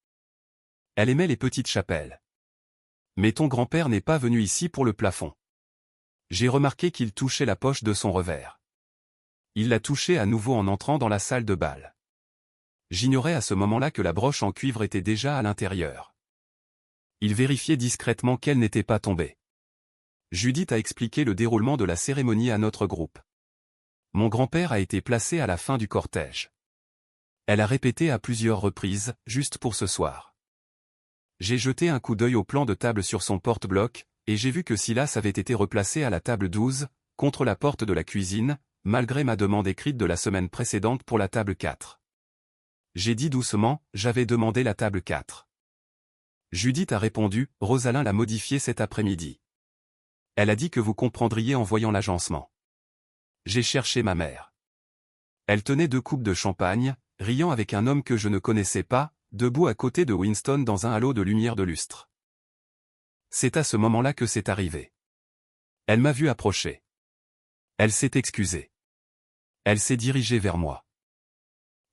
A: Elle aimait les petites chapelles. Mais ton grand-père n'est pas venu ici pour le plafond. J'ai remarqué qu'il touchait la poche de son revers. Il l'a touché à nouveau en entrant dans la salle de bal. J'ignorais à ce moment-là que la broche en cuivre était déjà à l'intérieur. Il vérifiait discrètement qu'elle n'était pas tombée. Judith a expliqué le déroulement de la cérémonie à notre groupe. Mon grand-père a été placé à la fin du cortège. Elle a répété à plusieurs reprises, juste pour ce soir. J'ai jeté un coup d'œil au plan de table sur son porte-bloc, et j'ai vu que Silas avait été replacé à la table 12, contre la porte de la cuisine, malgré ma demande écrite de la semaine précédente pour la table 4. J'ai dit doucement, j'avais demandé la table 4. Judith a répondu, Rosalind l'a modifié cet après-midi. Elle a dit que vous comprendriez en voyant l'agencement. J'ai cherché ma mère. Elle tenait 2 coupes de champagne, riant avec un homme que je ne connaissais pas, debout à côté de Winston dans un halo de lumière de lustre. C'est à ce moment-là que c'est arrivé. Elle m'a vu approcher. Elle s'est excusée. Elle s'est dirigée vers moi.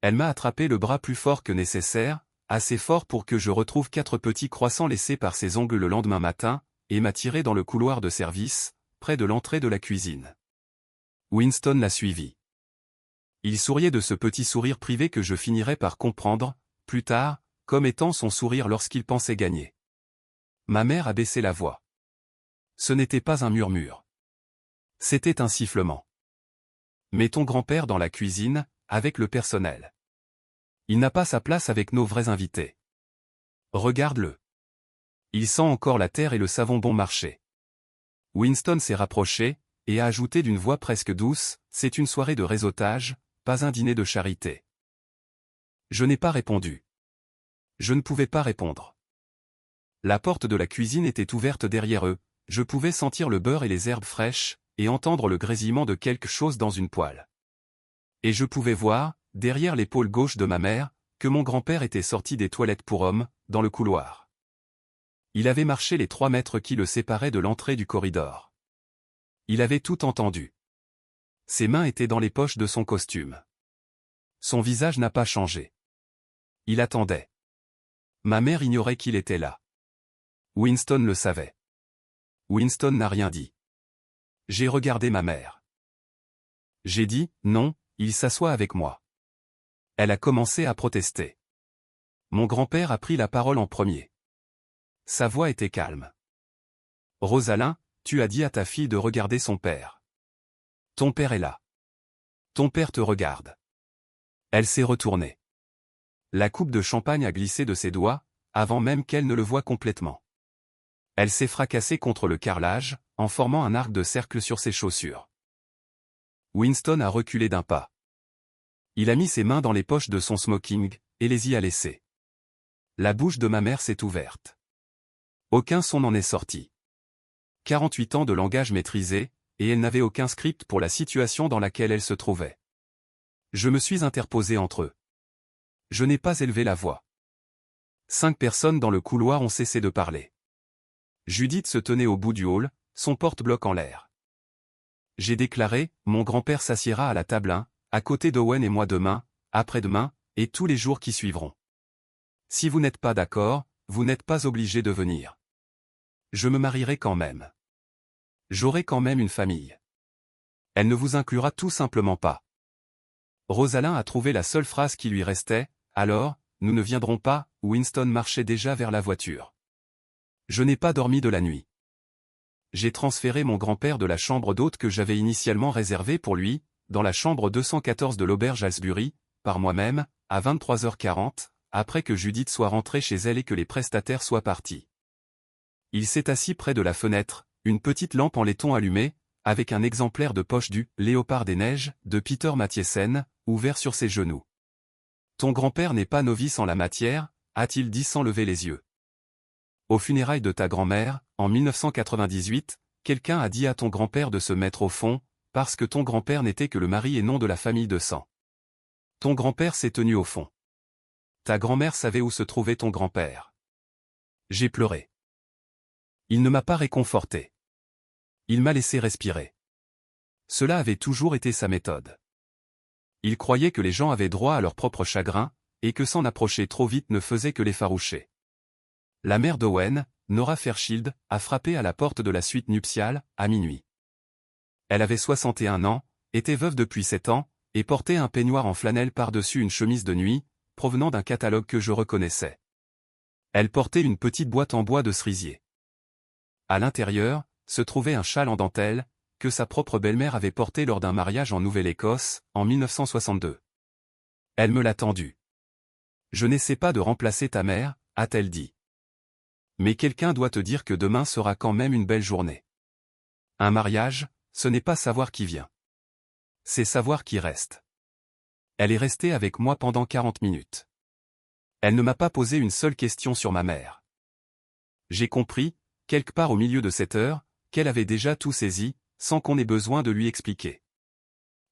A: Elle m'a attrapé le bras plus fort que nécessaire, assez fort pour que je retrouve 4 petits croissants laissés par ses ongles le lendemain matin, et m'a tiré dans le couloir de service, près de l'entrée de la cuisine. Winston l'a suivi. Il souriait de ce petit sourire privé que je finirais par comprendre, plus tard, comme étant son sourire lorsqu'il pensait gagner. Ma mère a baissé la voix. Ce n'était pas un murmure. C'était un sifflement. Mets ton grand-père dans la cuisine, avec le personnel. Il n'a pas sa place avec nos vrais invités. Regarde-le. Il sent encore la terre et le savon bon marché. Winston s'est rapproché, et a ajouté d'une voix presque douce, c'est une soirée de réseautage, pas un dîner de charité. Je n'ai pas répondu. Je ne pouvais pas répondre. La porte de la cuisine était ouverte derrière eux, je pouvais sentir le beurre et les herbes fraîches, et entendre le grésillement de quelque chose dans une poêle. Et je pouvais voir, derrière l'épaule gauche de ma mère, que mon grand-père était sorti des toilettes pour hommes, dans le couloir. Il avait marché les 3 mètres qui le séparaient de l'entrée du corridor. Il avait tout entendu. Ses mains étaient dans les poches de son costume. Son visage n'a pas changé. Il attendait. Ma mère ignorait qu'il était là. Winston le savait. Winston n'a rien dit. J'ai regardé ma mère. J'ai dit, non, il s'assoit avec moi. Elle a commencé à protester. Mon grand-père a pris la parole en premier. Sa voix était calme. Rosalind, tu as dit à ta fille de regarder son père. Ton père est là. Ton père te regarde. Elle s'est retournée. La coupe de champagne a glissé de ses doigts, avant même qu'elle ne le voie complètement. Elle s'est fracassée contre le carrelage, en formant un arc de cercle sur ses chaussures. Winston a reculé d'un pas. Il a mis ses mains dans les poches de son smoking, et les y a laissées. La bouche de ma mère s'est ouverte. Aucun son n'en est sorti. 48 ans de langage maîtrisé, et elle n'avait aucun script pour la situation dans laquelle elle se trouvait. Je me suis interposé entre eux. Je n'ai pas élevé la voix. 5 personnes dans le couloir ont cessé de parler. Judith se tenait au bout du hall, son porte-bloc en l'air. J'ai déclaré, mon grand-père s'assiera à la table 1, à côté d'Owen et moi demain, après-demain, et tous les jours qui suivront. Si vous n'êtes pas d'accord, vous n'êtes pas obligé de venir. Je me marierai quand même. J'aurai quand même une famille. Elle ne vous inclura tout simplement pas. Rosalind a trouvé la seule phrase qui lui restait, alors, nous ne viendrons pas, Winston marchait déjà vers la voiture. Je n'ai pas dormi de la nuit. J'ai transféré mon grand-père de la chambre d'hôte que j'avais initialement réservée pour lui, dans la chambre 214 de l'auberge Halsbury, par moi-même, à 23h40, après que Judith soit rentrée chez elle et que les prestataires soient partis. Il s'est assis près de la fenêtre, une petite lampe en laiton allumée, avec un exemplaire de poche du « Léopard des neiges » de Peter Mathiesen, ouvert sur ses genoux. « Ton grand-père n'est pas novice en la matière », a-t-il dit sans lever les yeux. Aux funérailles de ta grand-mère, en 1998, quelqu'un a dit à ton grand-père de se mettre au fond, parce que ton grand-père n'était que le mari et non de la famille de sang. Ton grand-père s'est tenu au fond. Ta grand-mère savait où se trouvait ton grand-père. J'ai pleuré. Il ne m'a pas réconforté. Il m'a laissé respirer. Cela avait toujours été sa méthode. Il croyait que les gens avaient droit à leur propre chagrin, et que s'en approcher trop vite ne faisait que l'effaroucher. La mère d'Owen, Nora Fairchild, a frappé à la porte de la suite nuptiale, à minuit. Elle avait 61 ans, était veuve depuis 7 ans, et portait un peignoir en flanelle par-dessus une chemise de nuit, provenant d'un catalogue que je reconnaissais. Elle portait une petite boîte en bois de cerisier. À l'intérieur, se trouvait un châle en dentelle, que sa propre belle-mère avait porté lors d'un mariage en Nouvelle-Écosse, en 1962. Elle me l'a tendu. Je n'essaie pas de remplacer ta mère, a-t-elle dit. Mais quelqu'un doit te dire que demain sera quand même une belle journée. Un mariage, ce n'est pas savoir qui vient. C'est savoir qui reste. Elle est restée avec moi pendant 40 minutes. Elle ne m'a pas posé une seule question sur ma mère. J'ai compris, quelque part au milieu de cette heure, qu'elle avait déjà tout saisi, sans qu'on ait besoin de lui expliquer.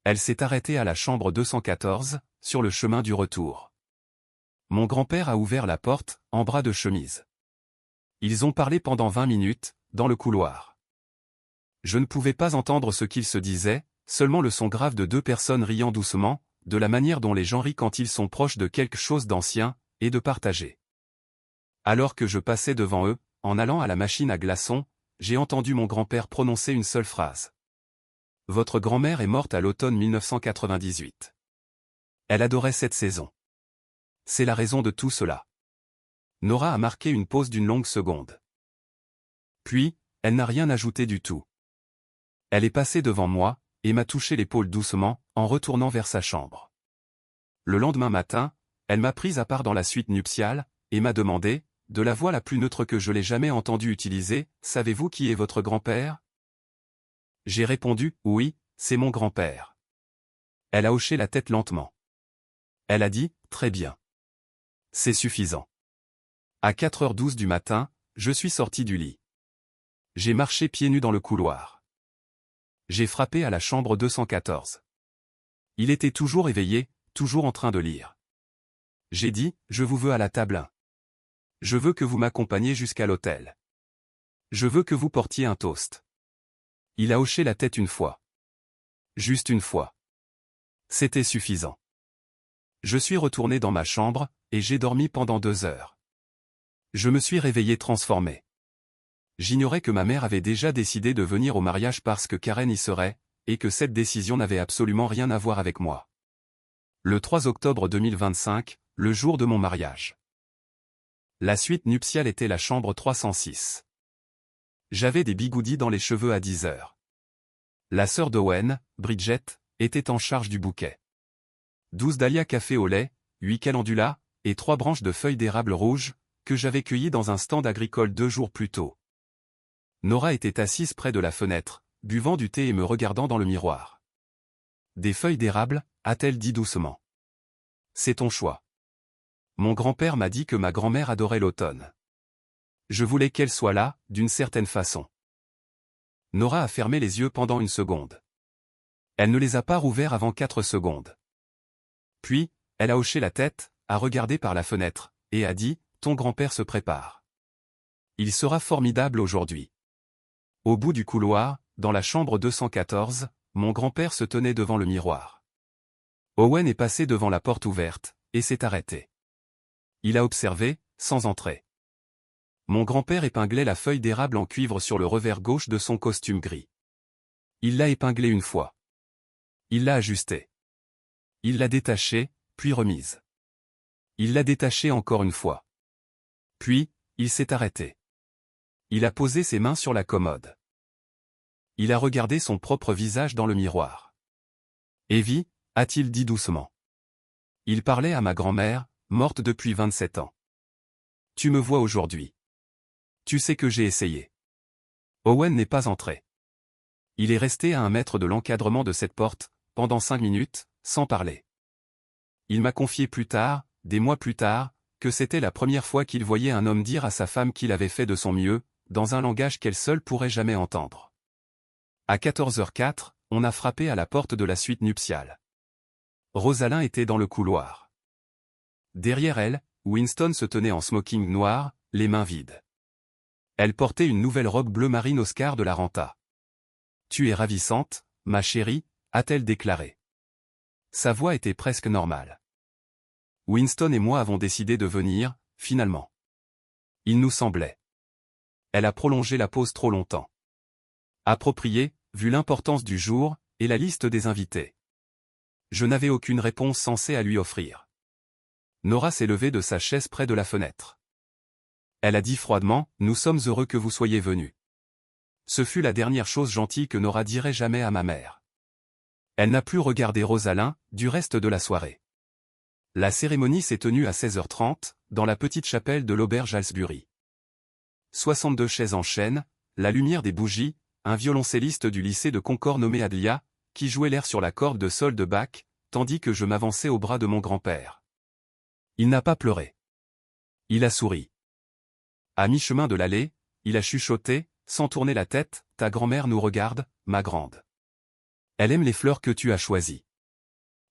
A: Elle s'est arrêtée à la chambre 214, sur le chemin du retour. Mon grand-père a ouvert la porte, en bras de chemise. Ils ont parlé pendant 20 minutes, dans le couloir. Je ne pouvais pas entendre ce qu'ils se disaient, seulement le son grave de 2 personnes riant doucement, de la manière dont les gens rient quand ils sont proches de quelque chose d'ancien, et de partagé. Alors que je passais devant eux, en allant à la machine à glaçons, j'ai entendu mon grand-père prononcer une seule phrase. Votre grand-mère est morte à l'automne 1998. Elle adorait cette saison. C'est la raison de tout cela. Nora a marqué une pause d'une longue seconde. Puis, elle n'a rien ajouté du tout. Elle est passée devant moi, et m'a touché l'épaule doucement, en retournant vers sa chambre. Le lendemain matin, elle m'a prise à part dans la suite nuptiale, et m'a demandé, de la voix la plus neutre que je l'ai jamais entendue utiliser, « Savez-vous qui est votre grand-père » J'ai répondu, « Oui, c'est mon grand-père. » Elle a hoché la tête lentement. Elle a dit, « Très bien. C'est suffisant. » À 4h12 du matin, je suis sorti du lit. J'ai marché pieds nus dans le couloir. J'ai frappé à la chambre 214. Il était toujours éveillé, toujours en train de lire. J'ai dit, « Je vous veux à la table 1. Je veux que vous m'accompagniez jusqu'à l'hôtel. Je veux que vous portiez un toast. » Il a hoché la tête une fois. Juste une fois. C'était suffisant. Je suis retourné dans ma chambre, et j'ai dormi pendant 2 heures. Je me suis réveillé transformé. J'ignorais que ma mère avait déjà décidé de venir au mariage parce que Karen y serait, et que cette décision n'avait absolument rien à voir avec moi. Le 3 octobre 2025, le jour de mon mariage. La suite nuptiale était la chambre 306. J'avais des bigoudis dans les cheveux à 10 heures. La sœur d'Owen, Bridget, était en charge du bouquet. 12 dahlias café au lait, 8 calendulas, et 3 branches de feuilles d'érable rouge, que j'avais cueillies dans un stand agricole 2 jours plus tôt. Nora était assise près de la fenêtre, buvant du thé et me regardant dans le miroir. Des feuilles d'érable, a-t-elle dit doucement. C'est ton choix. Mon grand-père m'a dit que ma grand-mère adorait l'automne. Je voulais qu'elle soit là, d'une certaine façon. Nora a fermé les yeux pendant une seconde. Elle ne les a pas rouverts avant 4 secondes. Puis, elle a hoché la tête, a regardé par la fenêtre, et a dit, ton grand-père se prépare. Il sera formidable aujourd'hui. Au bout du couloir, dans la chambre 214, mon grand-père se tenait devant le miroir. Owen est passé devant la porte ouverte, et s'est arrêté. Il a observé, sans entrer. Mon grand-père épinglait la feuille d'érable en cuivre sur le revers gauche de son costume gris. Il l'a épinglée une fois. Il l'a ajustée. Il l'a détachée, puis remise. Il l'a détachée encore une fois. Puis, il s'est arrêté. Il a posé ses mains sur la commode. Il a regardé son propre visage dans le miroir. Evie, a-t-il dit doucement. Il parlait à ma grand-mère, morte depuis 27 ans. Tu me vois aujourd'hui. Tu sais que j'ai essayé. Owen n'est pas entré. Il est resté à 1 mètre de l'encadrement de cette porte, pendant 5 minutes, sans parler. Il m'a confié plus tard, des mois plus tard, que c'était la première fois qu'il voyait un homme dire à sa femme qu'il avait fait de son mieux, dans un langage qu'elle seule pourrait jamais entendre. À 14h04, on a frappé à la porte de la suite nuptiale. Rosalind était dans le couloir. Derrière elle, Winston se tenait en smoking noir, les mains vides. Elle portait une nouvelle robe bleu marine Oscar de la Renta. « Tu es ravissante, ma chérie », a-t-elle déclaré. Sa voix était presque normale. Winston et moi avons décidé de venir, finalement. Il nous semblait. Elle a prolongé la pause trop longtemps. Approprié, vu l'importance du jour, et la liste des invités. Je n'avais aucune réponse sensée à lui offrir. Nora s'est levée de sa chaise près de la fenêtre. Elle a dit froidement, « Nous sommes heureux que vous soyez venus. » Ce fut la dernière chose gentille que Nora dirait jamais à ma mère. Elle n'a plus regardé Rosalind, du reste de la soirée. La cérémonie s'est tenue à 16h30, dans la petite chapelle de l'auberge Halsbury. 62 chaises en chêne, la lumière des bougies, un violoncelliste du lycée de Concord nommé Adlia, qui jouait l'air sur la corde de sol de Bach, tandis que je m'avançais au bras de mon grand-père. Il n'a pas pleuré. Il a souri. À mi-chemin de l'allée, il a chuchoté, sans tourner la tête, « Ta grand-mère nous regarde, ma grande. Elle aime les fleurs que tu as choisies. »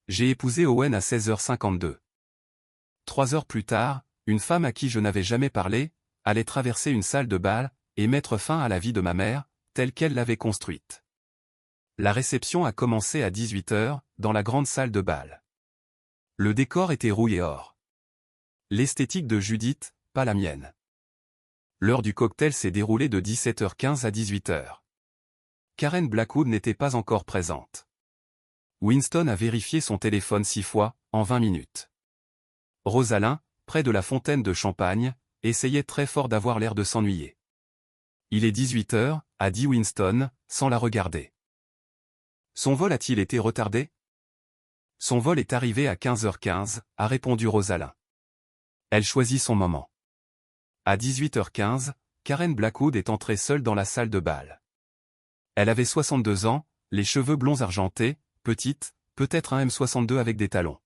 A: J'ai épousé Owen à 16h52. 3 heures plus tard, une femme à qui je n'avais jamais parlé, allait traverser une salle de bal, et mettre fin à la vie de ma mère, telle qu'elle l'avait construite. La réception a commencé à 18h, dans la grande salle de bal. Le décor était rouille et or. L'esthétique de Judith, pas la mienne. L'heure du cocktail s'est déroulée de 17h15 à 18h. Karen Blackwood n'était pas encore présente. Winston a vérifié son téléphone 6 fois, en 20 minutes. Rosalind, près de la fontaine de champagne, essayait très fort d'avoir l'air de s'ennuyer. Il est 18h, a dit Winston, sans la regarder. Son vol a-t-il été retardé? Son vol est arrivé à 15h15, a répondu Rosalind. Elle choisit son moment. À 18h15, Karen Blackwood est entrée seule dans la salle de bal. Elle avait 62 ans, les cheveux blonds argentés, petite, peut-être un M62 avec des talons.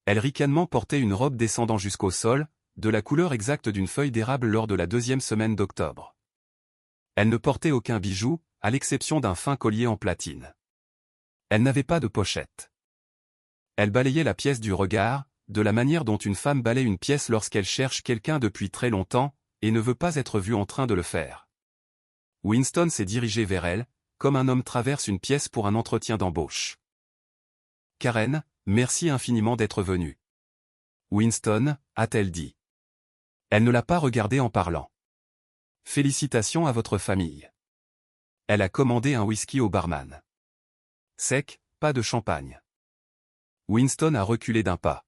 A: Elle ricanement portait une robe descendant jusqu'au sol, de la couleur exacte d'une feuille d'érable lors de la 2e semaine d'octobre. Elle ne portait aucun bijou, à l'exception d'un fin collier en platine. Elle n'avait pas de pochette. Elle balayait la pièce du regard, de la manière dont une femme balaye une pièce lorsqu'elle cherche quelqu'un depuis très longtemps, et ne veut pas être vue en train de le faire. Winston s'est dirigé vers elle, comme un homme traverse une pièce pour un entretien d'embauche. « Karen, merci infiniment d'être venue. » Winston, a-t-elle dit. Elle ne l'a pas regardé en parlant. « Félicitations à votre famille. » Elle a commandé un whisky au barman. Sec, pas de champagne. Winston a reculé d'un pas.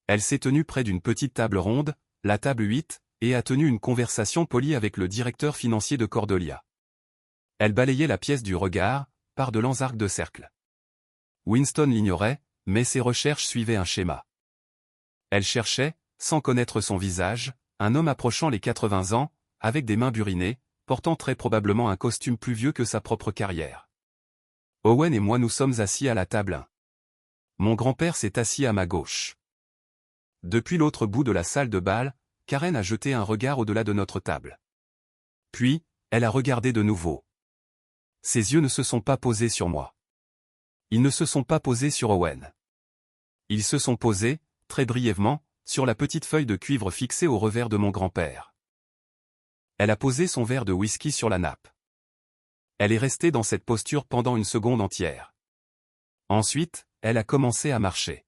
A: Elle s'est tenue près d'une petite table ronde, la table 8, et a tenu une conversation polie avec le directeur financier de Cordelia. Elle balayait la pièce du regard, par de lents arcs de cercle. Winston l'ignorait, mais ses recherches suivaient un schéma. Elle cherchait, sans connaître son visage, un homme approchant les 80 ans, avec des mains burinées, portant très probablement un costume plus vieux que sa propre carrière. Owen et moi nous sommes assis à la table 1. Mon grand-père s'est assis à ma gauche. Depuis l'autre bout de la salle de bal, Karen a jeté un regard au-delà de notre table. Puis, elle a regardé de nouveau. Ses yeux ne se sont pas posés sur moi. Ils ne se sont pas posés sur Owen. Ils se sont posés, très brièvement, sur la petite feuille de cuivre fixée au revers de mon grand-père. Elle a posé son verre de whisky sur la nappe. Elle est restée dans cette posture pendant une seconde entière. Ensuite, elle a commencé à marcher.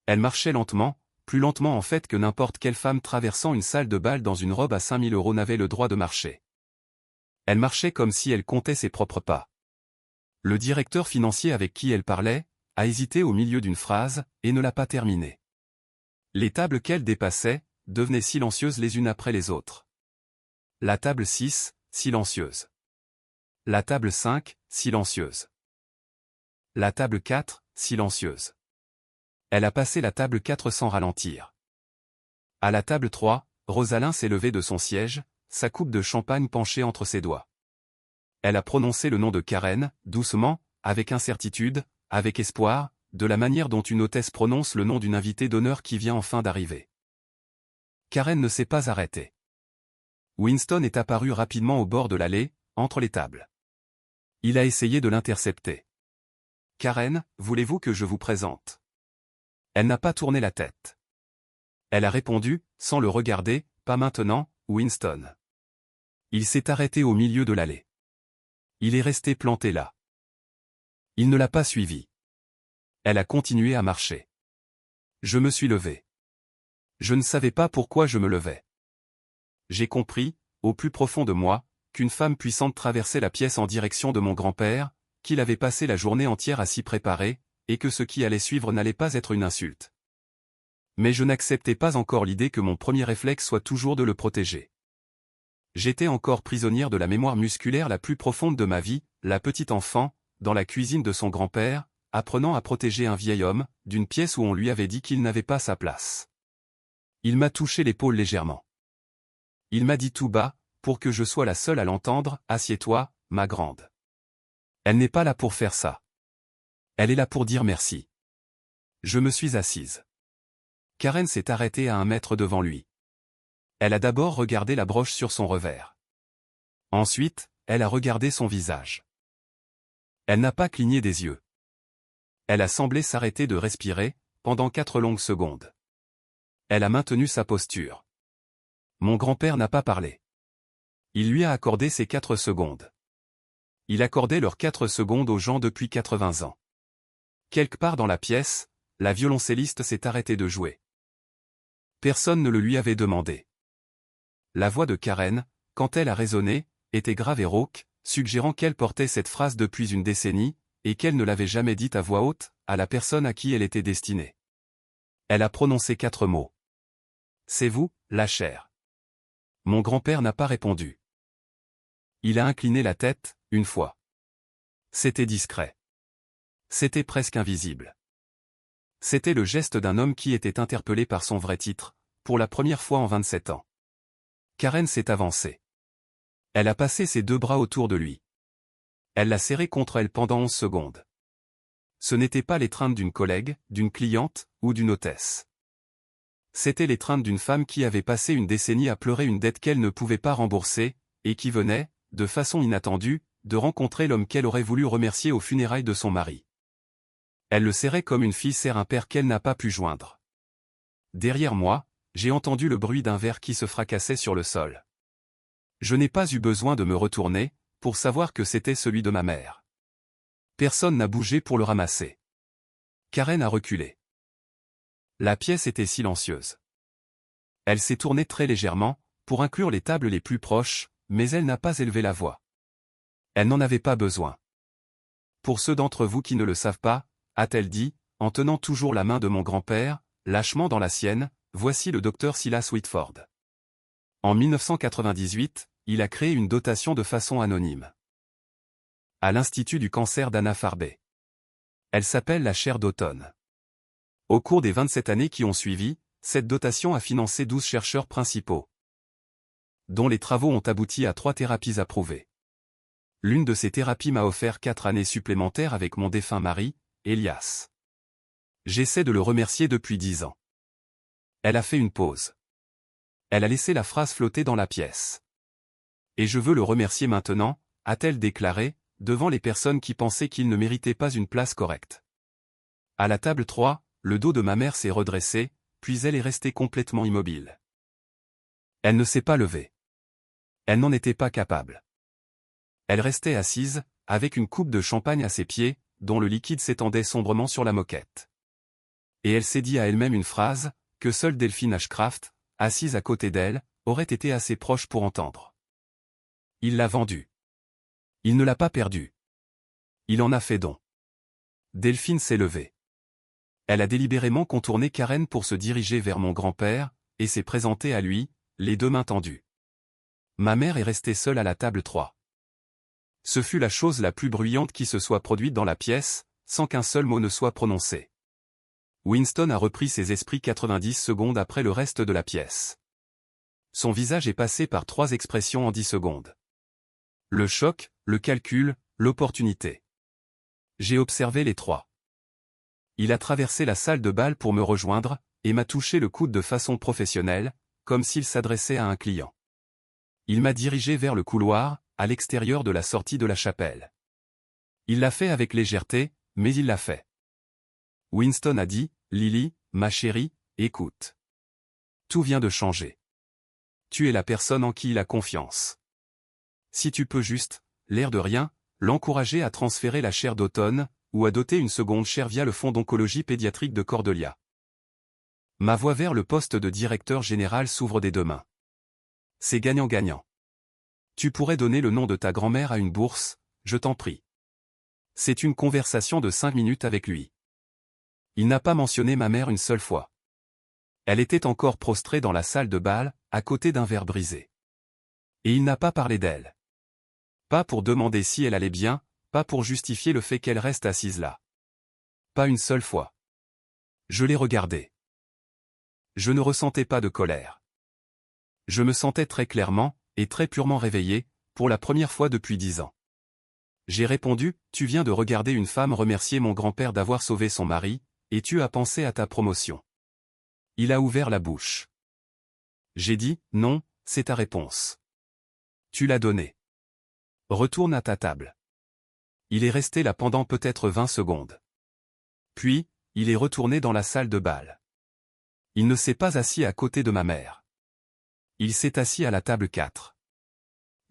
A: Elle marchait lentement, plus lentement en fait que n'importe quelle femme traversant une salle de bal dans une robe à 5000 € n'avait le droit de marcher. Elle marchait comme si elle comptait ses propres pas. Le directeur financier avec qui elle parlait, a hésité au milieu d'une phrase, et ne l'a pas terminée. Les tables qu'elle dépassait, devenaient silencieuses les unes après les autres. La table 6, silencieuse. La table 5, silencieuse. La table 4, silencieuse. Elle a passé la table 4 sans ralentir. À la table 3, Rosalind s'est levée de son siège, sa coupe de champagne penchée entre ses doigts. Elle a prononcé le nom de Karen, doucement, avec incertitude, avec espoir, de la manière dont une hôtesse prononce le nom d'une invitée d'honneur qui vient enfin d'arriver. Karen ne s'est pas arrêtée. Winston est apparu rapidement au bord de l'allée, entre les tables. Il a essayé de l'intercepter. « Karen, voulez-vous que je vous présente ?» Elle n'a pas tourné la tête. Elle a répondu, sans le regarder, « Pas maintenant, Winston. » Il s'est arrêté au milieu de l'allée. Il est resté planté là. Il ne l'a pas suivi. Elle a continué à marcher. Je me suis levé. Je ne savais pas pourquoi je me levais. J'ai compris, au plus profond de moi, qu'une femme puissante traversait la pièce en direction de mon grand-père, qu'il avait passé la journée entière à s'y préparer, et que ce qui allait suivre n'allait pas être une insulte. Mais je n'acceptais pas encore l'idée que mon premier réflexe soit toujours de le protéger. J'étais encore prisonnière de la mémoire musculaire la plus profonde de ma vie, la petite enfant, dans la cuisine de son grand-père, apprenant à protéger un vieil homme, d'une pièce où on lui avait dit qu'il n'avait pas sa place. Il m'a touché l'épaule légèrement. Il m'a dit tout bas, pour que je sois la seule à l'entendre, « Assieds-toi, ma grande. » Elle n'est pas là pour faire ça. Elle est là pour dire merci. Je me suis assise. Karen s'est arrêtée à 1 mètre devant lui. Elle a d'abord regardé la broche sur son revers. Ensuite, elle a regardé son visage. Elle n'a pas cligné des yeux. Elle a semblé s'arrêter de respirer, pendant 4 longues secondes. Elle a maintenu sa posture. Mon grand-père n'a pas parlé. Il lui a accordé ces 4 secondes. Il accordait leurs 4 secondes aux gens depuis 80 ans. Quelque part dans la pièce, la violoncelliste s'est arrêtée de jouer. Personne ne le lui avait demandé. La voix de Karen, quand elle a résonné, était grave et rauque, suggérant qu'elle portait cette phrase depuis une décennie, et qu'elle ne l'avait jamais dite à voix haute, à la personne à qui elle était destinée. Elle a prononcé 4 mots. « C'est vous, la chair. » Mon grand-père n'a pas répondu. Il a incliné la tête, une fois. C'était discret. C'était presque invisible. C'était le geste d'un homme qui était interpellé par son vrai titre, pour la première fois en 27 ans. Karen s'est avancée. Elle a passé ses 2 bras autour de lui. Elle l'a serré contre elle pendant 11 secondes. Ce n'était pas l'étreinte d'une collègue, d'une cliente, ou d'une hôtesse. C'était l'étreinte d'une femme qui avait passé une décennie à pleurer une dette qu'elle ne pouvait pas rembourser, et qui venait, de façon inattendue, de rencontrer l'homme qu'elle aurait voulu remercier aux funérailles de son mari. Elle le serrait comme une fille serre un père qu'elle n'a pas pu joindre. Derrière moi, j'ai entendu le bruit d'un verre qui se fracassait sur le sol. Je n'ai pas eu besoin de me retourner, pour savoir que c'était celui de ma mère. Personne n'a bougé pour le ramasser. Karen a reculé. La pièce était silencieuse. Elle s'est tournée très légèrement, pour inclure les tables les plus proches, mais elle n'a pas élevé la voix. Elle n'en avait pas besoin. Pour ceux d'entre vous qui ne le savent pas, a-t-elle dit, en tenant toujours la main de mon grand-père, lâchement dans la sienne, voici le docteur Silas Whitford. En 1998, il a créé une dotation de façon anonyme. À l'Institut du cancer d'Anna-Farber. Elle s'appelle la chaire d'automne. Au cours des 27 années qui ont suivi, cette dotation a financé 12 chercheurs principaux, dont les travaux ont abouti à 3 thérapies approuvées. L'une de ces thérapies m'a offert 4 années supplémentaires avec mon défunt mari, Elias. J'essaie de le remercier depuis 10 ans. Elle a fait une pause. Elle a laissé la phrase flotter dans la pièce. Et je veux le remercier maintenant, a-t-elle déclaré, devant les personnes qui pensaient qu'il ne méritait pas une place correcte. À la table 3, le dos de ma mère s'est redressé, puis elle est restée complètement immobile. Elle ne s'est pas levée. Elle n'en était pas capable. Elle restait assise, avec une coupe de champagne à ses pieds, dont le liquide s'étendait sombrement sur la moquette. Et elle s'est dit à elle-même une phrase, que seule Delphine Ashcraft, assise à côté d'elle, aurait été assez proche pour entendre. Il l'a vendue. Il ne l'a pas perdue. Il en a fait don. Delphine s'est levée. Elle a délibérément contourné Karen pour se diriger vers mon grand-père, et s'est présentée à lui, les 2 mains tendues. Ma mère est restée seule à la table 3. Ce fut la chose la plus bruyante qui se soit produite dans la pièce, sans qu'un seul mot ne soit prononcé. Winston a repris ses esprits 90 secondes après le reste de la pièce. Son visage est passé par 3 expressions en 10 secondes. Le choc, le calcul, l'opportunité. J'ai observé les 3. Il a traversé la salle de bal pour me rejoindre, et m'a touché le coude de façon professionnelle, comme s'il s'adressait à un client. Il m'a dirigé vers le couloir, à l'extérieur de la sortie de la chapelle. Il l'a fait avec légèreté, mais il l'a fait. Winston a dit, « Lily, ma chérie, écoute. Tout vient de changer. Tu es la personne en qui il a confiance. Si tu peux juste, l'air de rien, l'encourager à transférer la chaire d'automne, ou à doter une seconde chaire via le fonds d'oncologie pédiatrique de Cordelia. » Ma voie vers le poste de directeur général s'ouvre des 2 mains. C'est gagnant-gagnant. Tu pourrais donner le nom de ta grand-mère à une bourse, je t'en prie. C'est une conversation de 5 minutes avec lui. Il n'a pas mentionné ma mère une seule fois. Elle était encore prostrée dans la salle de bal, à côté d'un verre brisé. Et il n'a pas parlé d'elle. Pas pour demander si elle allait bien, pas pour justifier le fait qu'elle reste assise là. Pas une seule fois. Je l'ai regardée. Je ne ressentais pas de colère. Je me sentais très clairement, et très purement réveillé, pour la première fois depuis 10 ans. J'ai répondu, « Tu viens de regarder une femme remercier mon grand-père d'avoir sauvé son mari, et tu as pensé à ta promotion. » Il a ouvert la bouche. J'ai dit, « Non, c'est ta réponse. Tu l'as donnée. Retourne à ta table. » Il est resté là pendant peut-être 20 secondes. Puis, il est retourné dans la salle de bal. Il ne s'est pas assis à côté de ma mère. Il s'est assis à la table 4.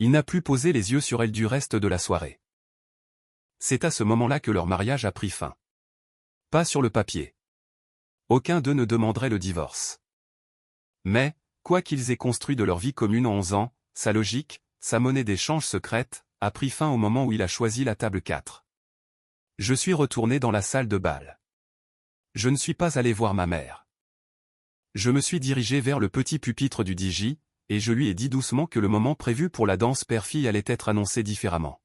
A: Il n'a plus posé les yeux sur elle du reste de la soirée. C'est à ce moment-là que leur mariage a pris fin. Pas sur le papier. Aucun d'eux ne demanderait le divorce. Mais, quoi qu'ils aient construit de leur vie commune en 11 ans, sa logique, sa monnaie d'échange secrète, a pris fin au moment où il a choisi la table 4. Je suis retourné dans la salle de bal. Je ne suis pas allé voir ma mère. Je me suis dirigé vers le petit pupitre du DJ, et je lui ai dit doucement que le moment prévu pour la danse père-fille allait être annoncé différemment.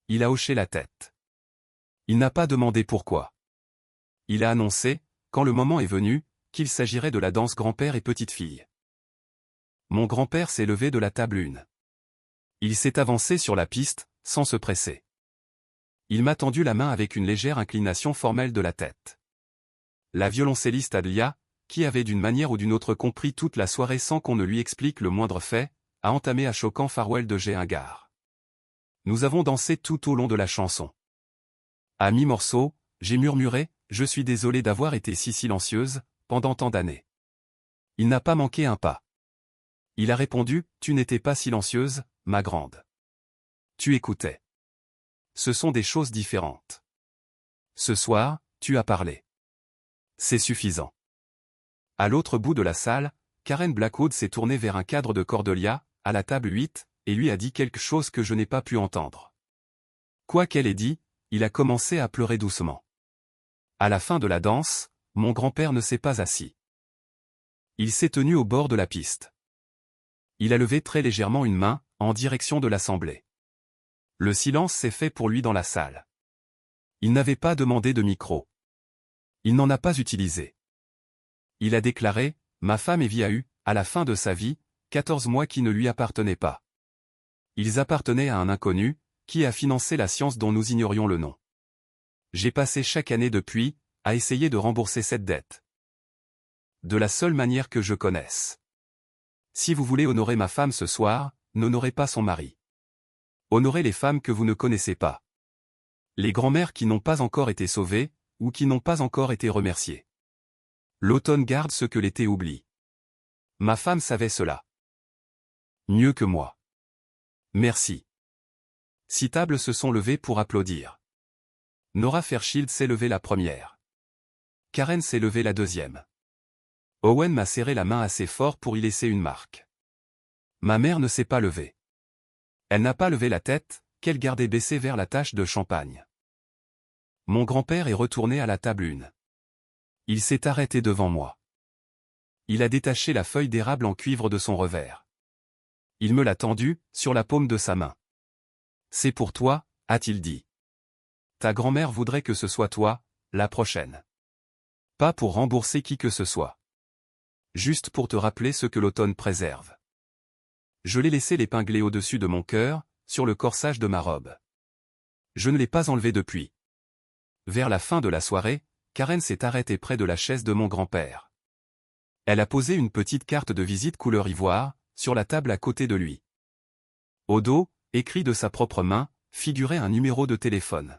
A: Il a hoché la tête. Il n'a pas demandé pourquoi. Il a annoncé, quand le moment est venu, qu'il s'agirait de la danse grand-père et petite-fille. Mon grand-père s'est levé de la table 1. Il s'est avancé sur la piste, sans se presser. Il m'a tendu la main avec une légère inclination formelle de la tête. La violoncelliste Adlia, qui avait d'une manière ou d'une autre compris toute la soirée sans qu'on ne lui explique le moindre fait, a entamé un choquant farewell de G. Ingard. Nous avons dansé tout au long de la chanson. À mi-morceau, j'ai murmuré, « Je suis désolé d'avoir été si silencieuse, pendant tant d'années. » Il n'a pas manqué un pas. Il a répondu, « Tu n'étais pas silencieuse, ma grande. Tu écoutais. Ce sont des choses différentes. Ce soir, tu as parlé. C'est suffisant. » À l'autre bout de la salle, Karen Blackwood s'est tournée vers un cadre de Cordelia, à la table 8, et lui a dit quelque chose que je n'ai pas pu entendre. Quoi qu'elle ait dit, il a commencé à pleurer doucement. À la fin de la danse, mon grand-père ne s'est pas assis. Il s'est tenu au bord de la piste. Il a levé très légèrement une main, en direction de l'assemblée. Le silence s'est fait pour lui dans la salle. Il n'avait pas demandé de micro. Il n'en a pas utilisé. Il a déclaré, « Ma femme et vie a eu, à la fin de sa vie, 14 mois qui ne lui appartenaient pas. Ils appartenaient à un inconnu, qui a financé la science dont nous ignorions le nom. J'ai passé chaque année depuis, à essayer de rembourser cette dette. De la seule manière que je connaisse. Si vous voulez honorer ma femme ce soir, n'honorez pas son mari. Honorez les femmes que vous ne connaissez pas. Les grands-mères qui n'ont pas encore été sauvées, ou qui n'ont pas encore été remerciées. L'automne garde ce que l'été oublie. Ma femme savait cela. Mieux que moi. Merci. 6 tables se sont levées pour applaudir. Nora Fairchild s'est levée la première. Karen s'est levée la deuxième. Owen m'a serré la main assez fort pour y laisser une marque. Ma mère ne s'est pas levée. Elle n'a pas levé la tête, qu'elle gardait baissée vers la tache de champagne. Mon grand-père est retourné à la table 1. Il s'est arrêté devant moi. Il a détaché la feuille d'érable en cuivre de son revers. Il me l'a tendue, sur la paume de sa main. C'est pour toi, a-t-il dit. Ta grand-mère voudrait que ce soit toi, la prochaine. Pas pour rembourser qui que ce soit. Juste pour te rappeler ce que l'automne préserve. Je l'ai laissé l'épingler au-dessus de mon cœur, sur le corsage de ma robe. Je ne l'ai pas enlevé depuis. Vers la fin de la soirée, Karen s'est arrêtée près de la chaise de mon grand-père. Elle a posé une petite carte de visite couleur ivoire, sur la table à côté de lui. Au dos, écrit de sa propre main, figurait un numéro de téléphone.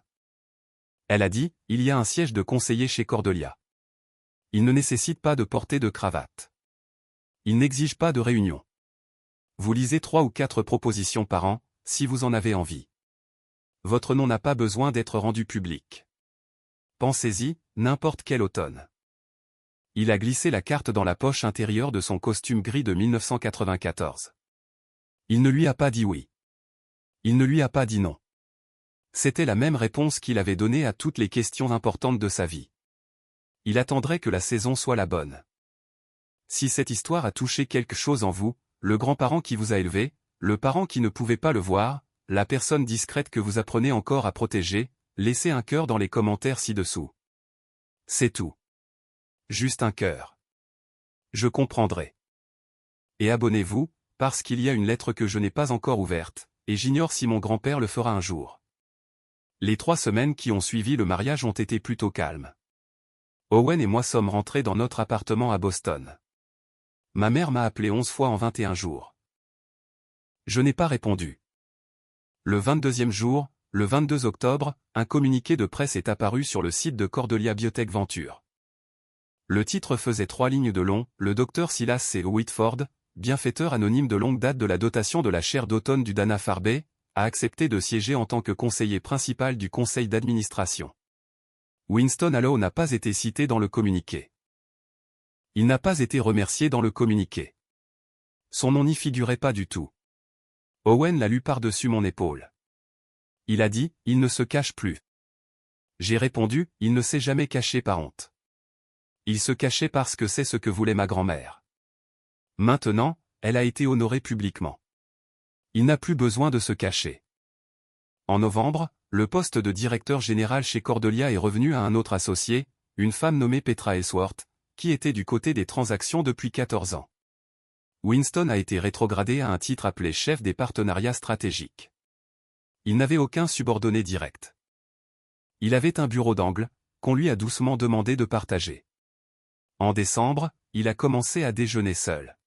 A: Elle a dit, il y a un siège de conseiller chez Cordelia. Il ne nécessite pas de porter de cravate. Il n'exige pas de réunion. Vous lisez 3 ou 4 propositions par an, si vous en avez envie. Votre nom n'a pas besoin d'être rendu public. Pensez-y, n'importe quel automne. Il a glissé la carte dans la poche intérieure de son costume gris de 1994. Il ne lui a pas dit oui. Il ne lui a pas dit non. C'était la même réponse qu'il avait donnée à toutes les questions importantes de sa vie. Il attendrait que la saison soit la bonne. Si cette histoire a touché quelque chose en vous, le grand-parent qui vous a élevé, le parent qui ne pouvait pas le voir, la personne discrète que vous apprenez encore à protéger, laissez un cœur dans les commentaires ci-dessous. C'est tout. Juste un cœur. Je comprendrai. Et abonnez-vous, parce qu'il y a une lettre que je n'ai pas encore ouverte, et j'ignore si mon grand-père le fera un jour. Les 3 semaines qui ont suivi le mariage ont été plutôt calmes. Owen et moi sommes rentrés dans notre appartement à Boston. Ma mère m'a appelé 11 fois en 21 jours. Je n'ai pas répondu. Le 22e jour, le 22 octobre, un communiqué de presse est apparu sur le site de Cordelia Biotech Venture. Le titre faisait 3 lignes de long, le Dr Silas C. Whitford, bienfaiteur anonyme de longue date de la dotation de la chaire d'automne du Dana-Farber, a accepté de siéger en tant que conseiller principal du conseil d'administration. Winston Allow n'a pas été cité dans le communiqué. Il n'a pas été remercié dans le communiqué. Son nom n'y figurait pas du tout. Owen l'a lu par-dessus mon épaule. Il a dit, il ne se cache plus. J'ai répondu, il ne s'est jamais caché par honte. Il se cachait parce que c'est ce que voulait ma grand-mère. Maintenant, elle a été honorée publiquement. Il n'a plus besoin de se cacher. En novembre, le poste de directeur général chez Cordelia est revenu à un autre associé, une femme nommée Petra Ellsworth, qui était du côté des transactions depuis 14 ans. Winston a été rétrogradé à un titre appelé chef des partenariats stratégiques. Il n'avait aucun subordonné direct. Il avait un bureau d'angle, qu'on lui a doucement demandé de partager. En décembre, il a commencé à déjeuner seul.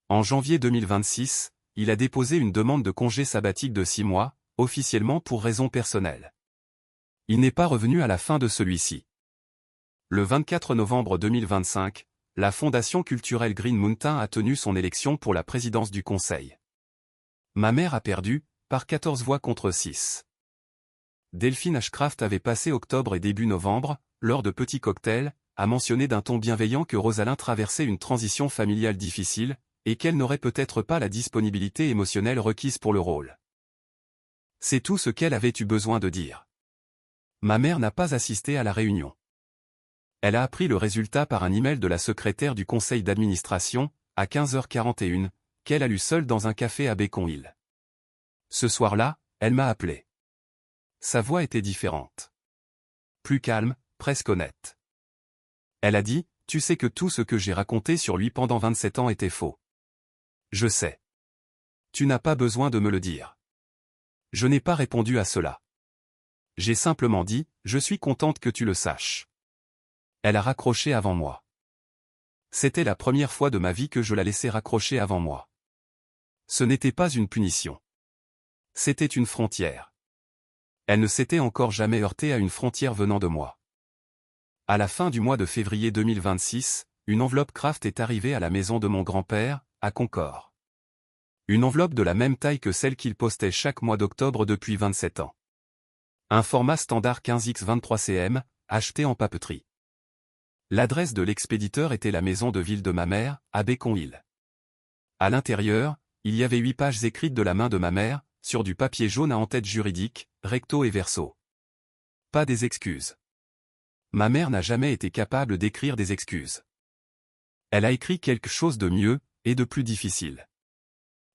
A: En janvier 2026, il a déposé une demande de congé sabbatique de 6 mois, officiellement pour raisons personnelles. Il n'est pas revenu à la fin de celui-ci. Le 24 novembre 2025, la Fondation culturelle Green Mountain a tenu son élection pour la présidence du conseil. Ma mère a perdu, par 14 voix contre 6. Delphine Ashcraft avait passé octobre et début novembre, lors de petits cocktails, à mentionner d'un ton bienveillant que Rosalind traversait une transition familiale difficile, et qu'elle n'aurait peut-être pas la disponibilité émotionnelle requise pour le rôle. C'est tout ce qu'elle avait eu besoin de dire. Ma mère n'a pas assisté à la réunion. Elle a appris le résultat par un email de la secrétaire du conseil d'administration, à 15h41, qu'elle a lu seule dans un café à Beacon Hill. Ce soir-là, elle m'a appelé. Sa voix était différente. Plus calme, presque honnête. Elle a dit, « Tu sais que tout ce que j'ai raconté sur lui pendant 27 ans était faux. » Je sais. Tu n'as pas besoin de me le dire. Je n'ai pas répondu à cela. J'ai simplement dit, je suis contente que tu le saches. Elle a raccroché avant moi. C'était la première fois de ma vie que je la laissais raccrocher avant moi. Ce n'était pas une punition. C'était une frontière. Elle ne s'était encore jamais heurtée à une frontière venant de moi. À la fin du mois de février 2026, une enveloppe Kraft est arrivée à la maison de mon grand-père, à Concors. Une enveloppe de la même taille que celle qu'il postait chaque mois d'octobre depuis 27 ans. Un format standard 15x23 cm, acheté en papeterie. L'adresse de l'expéditeur était la maison de ville de ma mère, à Béconville. À l'intérieur, il y avait 8 pages écrites de la main de ma mère, sur du papier jaune à en-tête juridique, recto et verso. Pas des excuses. Ma mère n'a jamais été capable d'écrire des excuses. Elle a écrit quelque chose de mieux, et de plus difficile.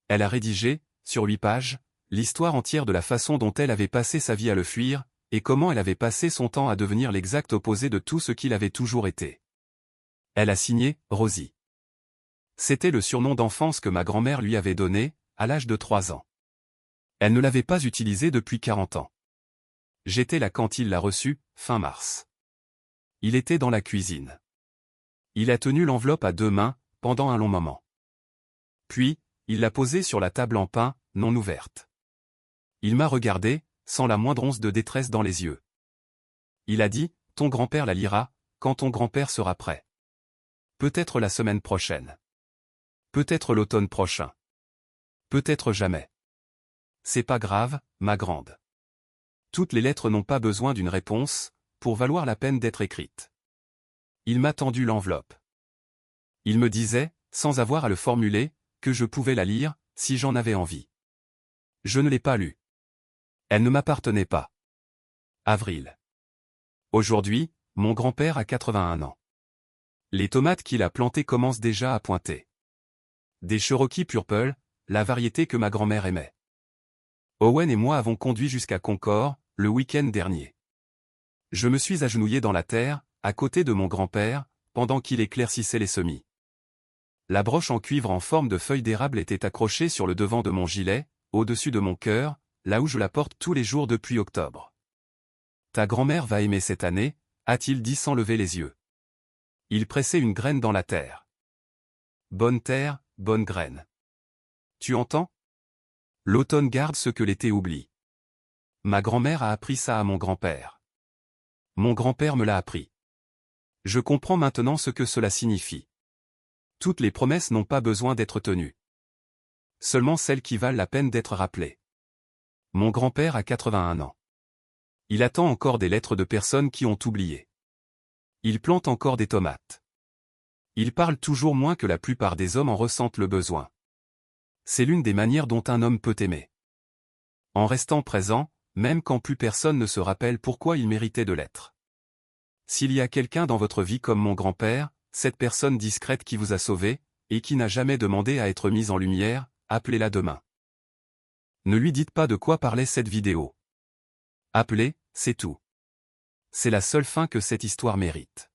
A: Elle a rédigé, sur 8 pages, l'histoire entière de la façon dont elle avait passé sa vie à le fuir, et comment elle avait passé son temps à devenir l'exact opposé de tout ce qu'il avait toujours été. Elle a signé « Rosie ». C'était le surnom d'enfance que ma grand-mère lui avait donné, à l'âge de 3 ans. Elle ne l'avait pas utilisé depuis 40 ans. J'étais là quand il l'a reçu, fin mars. Il était dans la cuisine. Il a tenu l'enveloppe à 2 mains, pendant un long moment. Puis, il l'a posée sur la table en pin, non ouverte. Il m'a regardé, sans la moindre once de détresse dans les yeux. Il a dit, « Ton grand-père la lira, quand ton grand-père sera prêt. Peut-être la semaine prochaine. Peut-être l'automne prochain. Peut-être jamais. C'est pas grave, ma grande. Toutes les lettres n'ont pas besoin d'une réponse, pour valoir la peine d'être écrites. » Il m'a tendu l'enveloppe. Il me disait, sans avoir à le formuler, que je pouvais la lire, si j'en avais envie. Je ne l'ai pas lue. Elle ne m'appartenait pas. Avril. Aujourd'hui, mon grand-père a 81 ans. Les tomates qu'il a plantées commencent déjà à pointer. Des Cherokee Purple, la variété que ma grand-mère aimait. Owen et moi avons conduit jusqu'à Concors, le week-end dernier. Je me suis agenouillé dans la terre, à côté de mon grand-père, pendant qu'il éclaircissait les semis. La broche en cuivre en forme de feuille d'érable était accrochée sur le devant de mon gilet, au-dessus de mon cœur, là où je la porte tous les jours depuis octobre. Ta grand-mère va aimer cette année, a-t-il dit sans lever les yeux. Il pressait une graine dans la terre. Bonne terre, bonne graine. Tu entends? L'automne garde ce que l'été oublie. Ma grand-mère a appris ça à mon grand-père. Mon grand-père me l'a appris. Je comprends maintenant ce que cela signifie. Toutes les promesses n'ont pas besoin d'être tenues. Seulement celles qui valent la peine d'être rappelées. Mon grand-père a 81 ans. Il attend encore des lettres de personnes qui ont oublié. Il plante encore des tomates. Il parle toujours moins que la plupart des hommes en ressentent le besoin. C'est l'une des manières dont un homme peut aimer. En restant présent, même quand plus personne ne se rappelle pourquoi il méritait de l'être. S'il y a quelqu'un dans votre vie comme mon grand-père, cette personne discrète qui vous a sauvé, et qui n'a jamais demandé à être mise en lumière, appelez-la demain. Ne lui dites pas de quoi parlait cette vidéo. Appelez, c'est tout. C'est la seule fin que cette histoire mérite.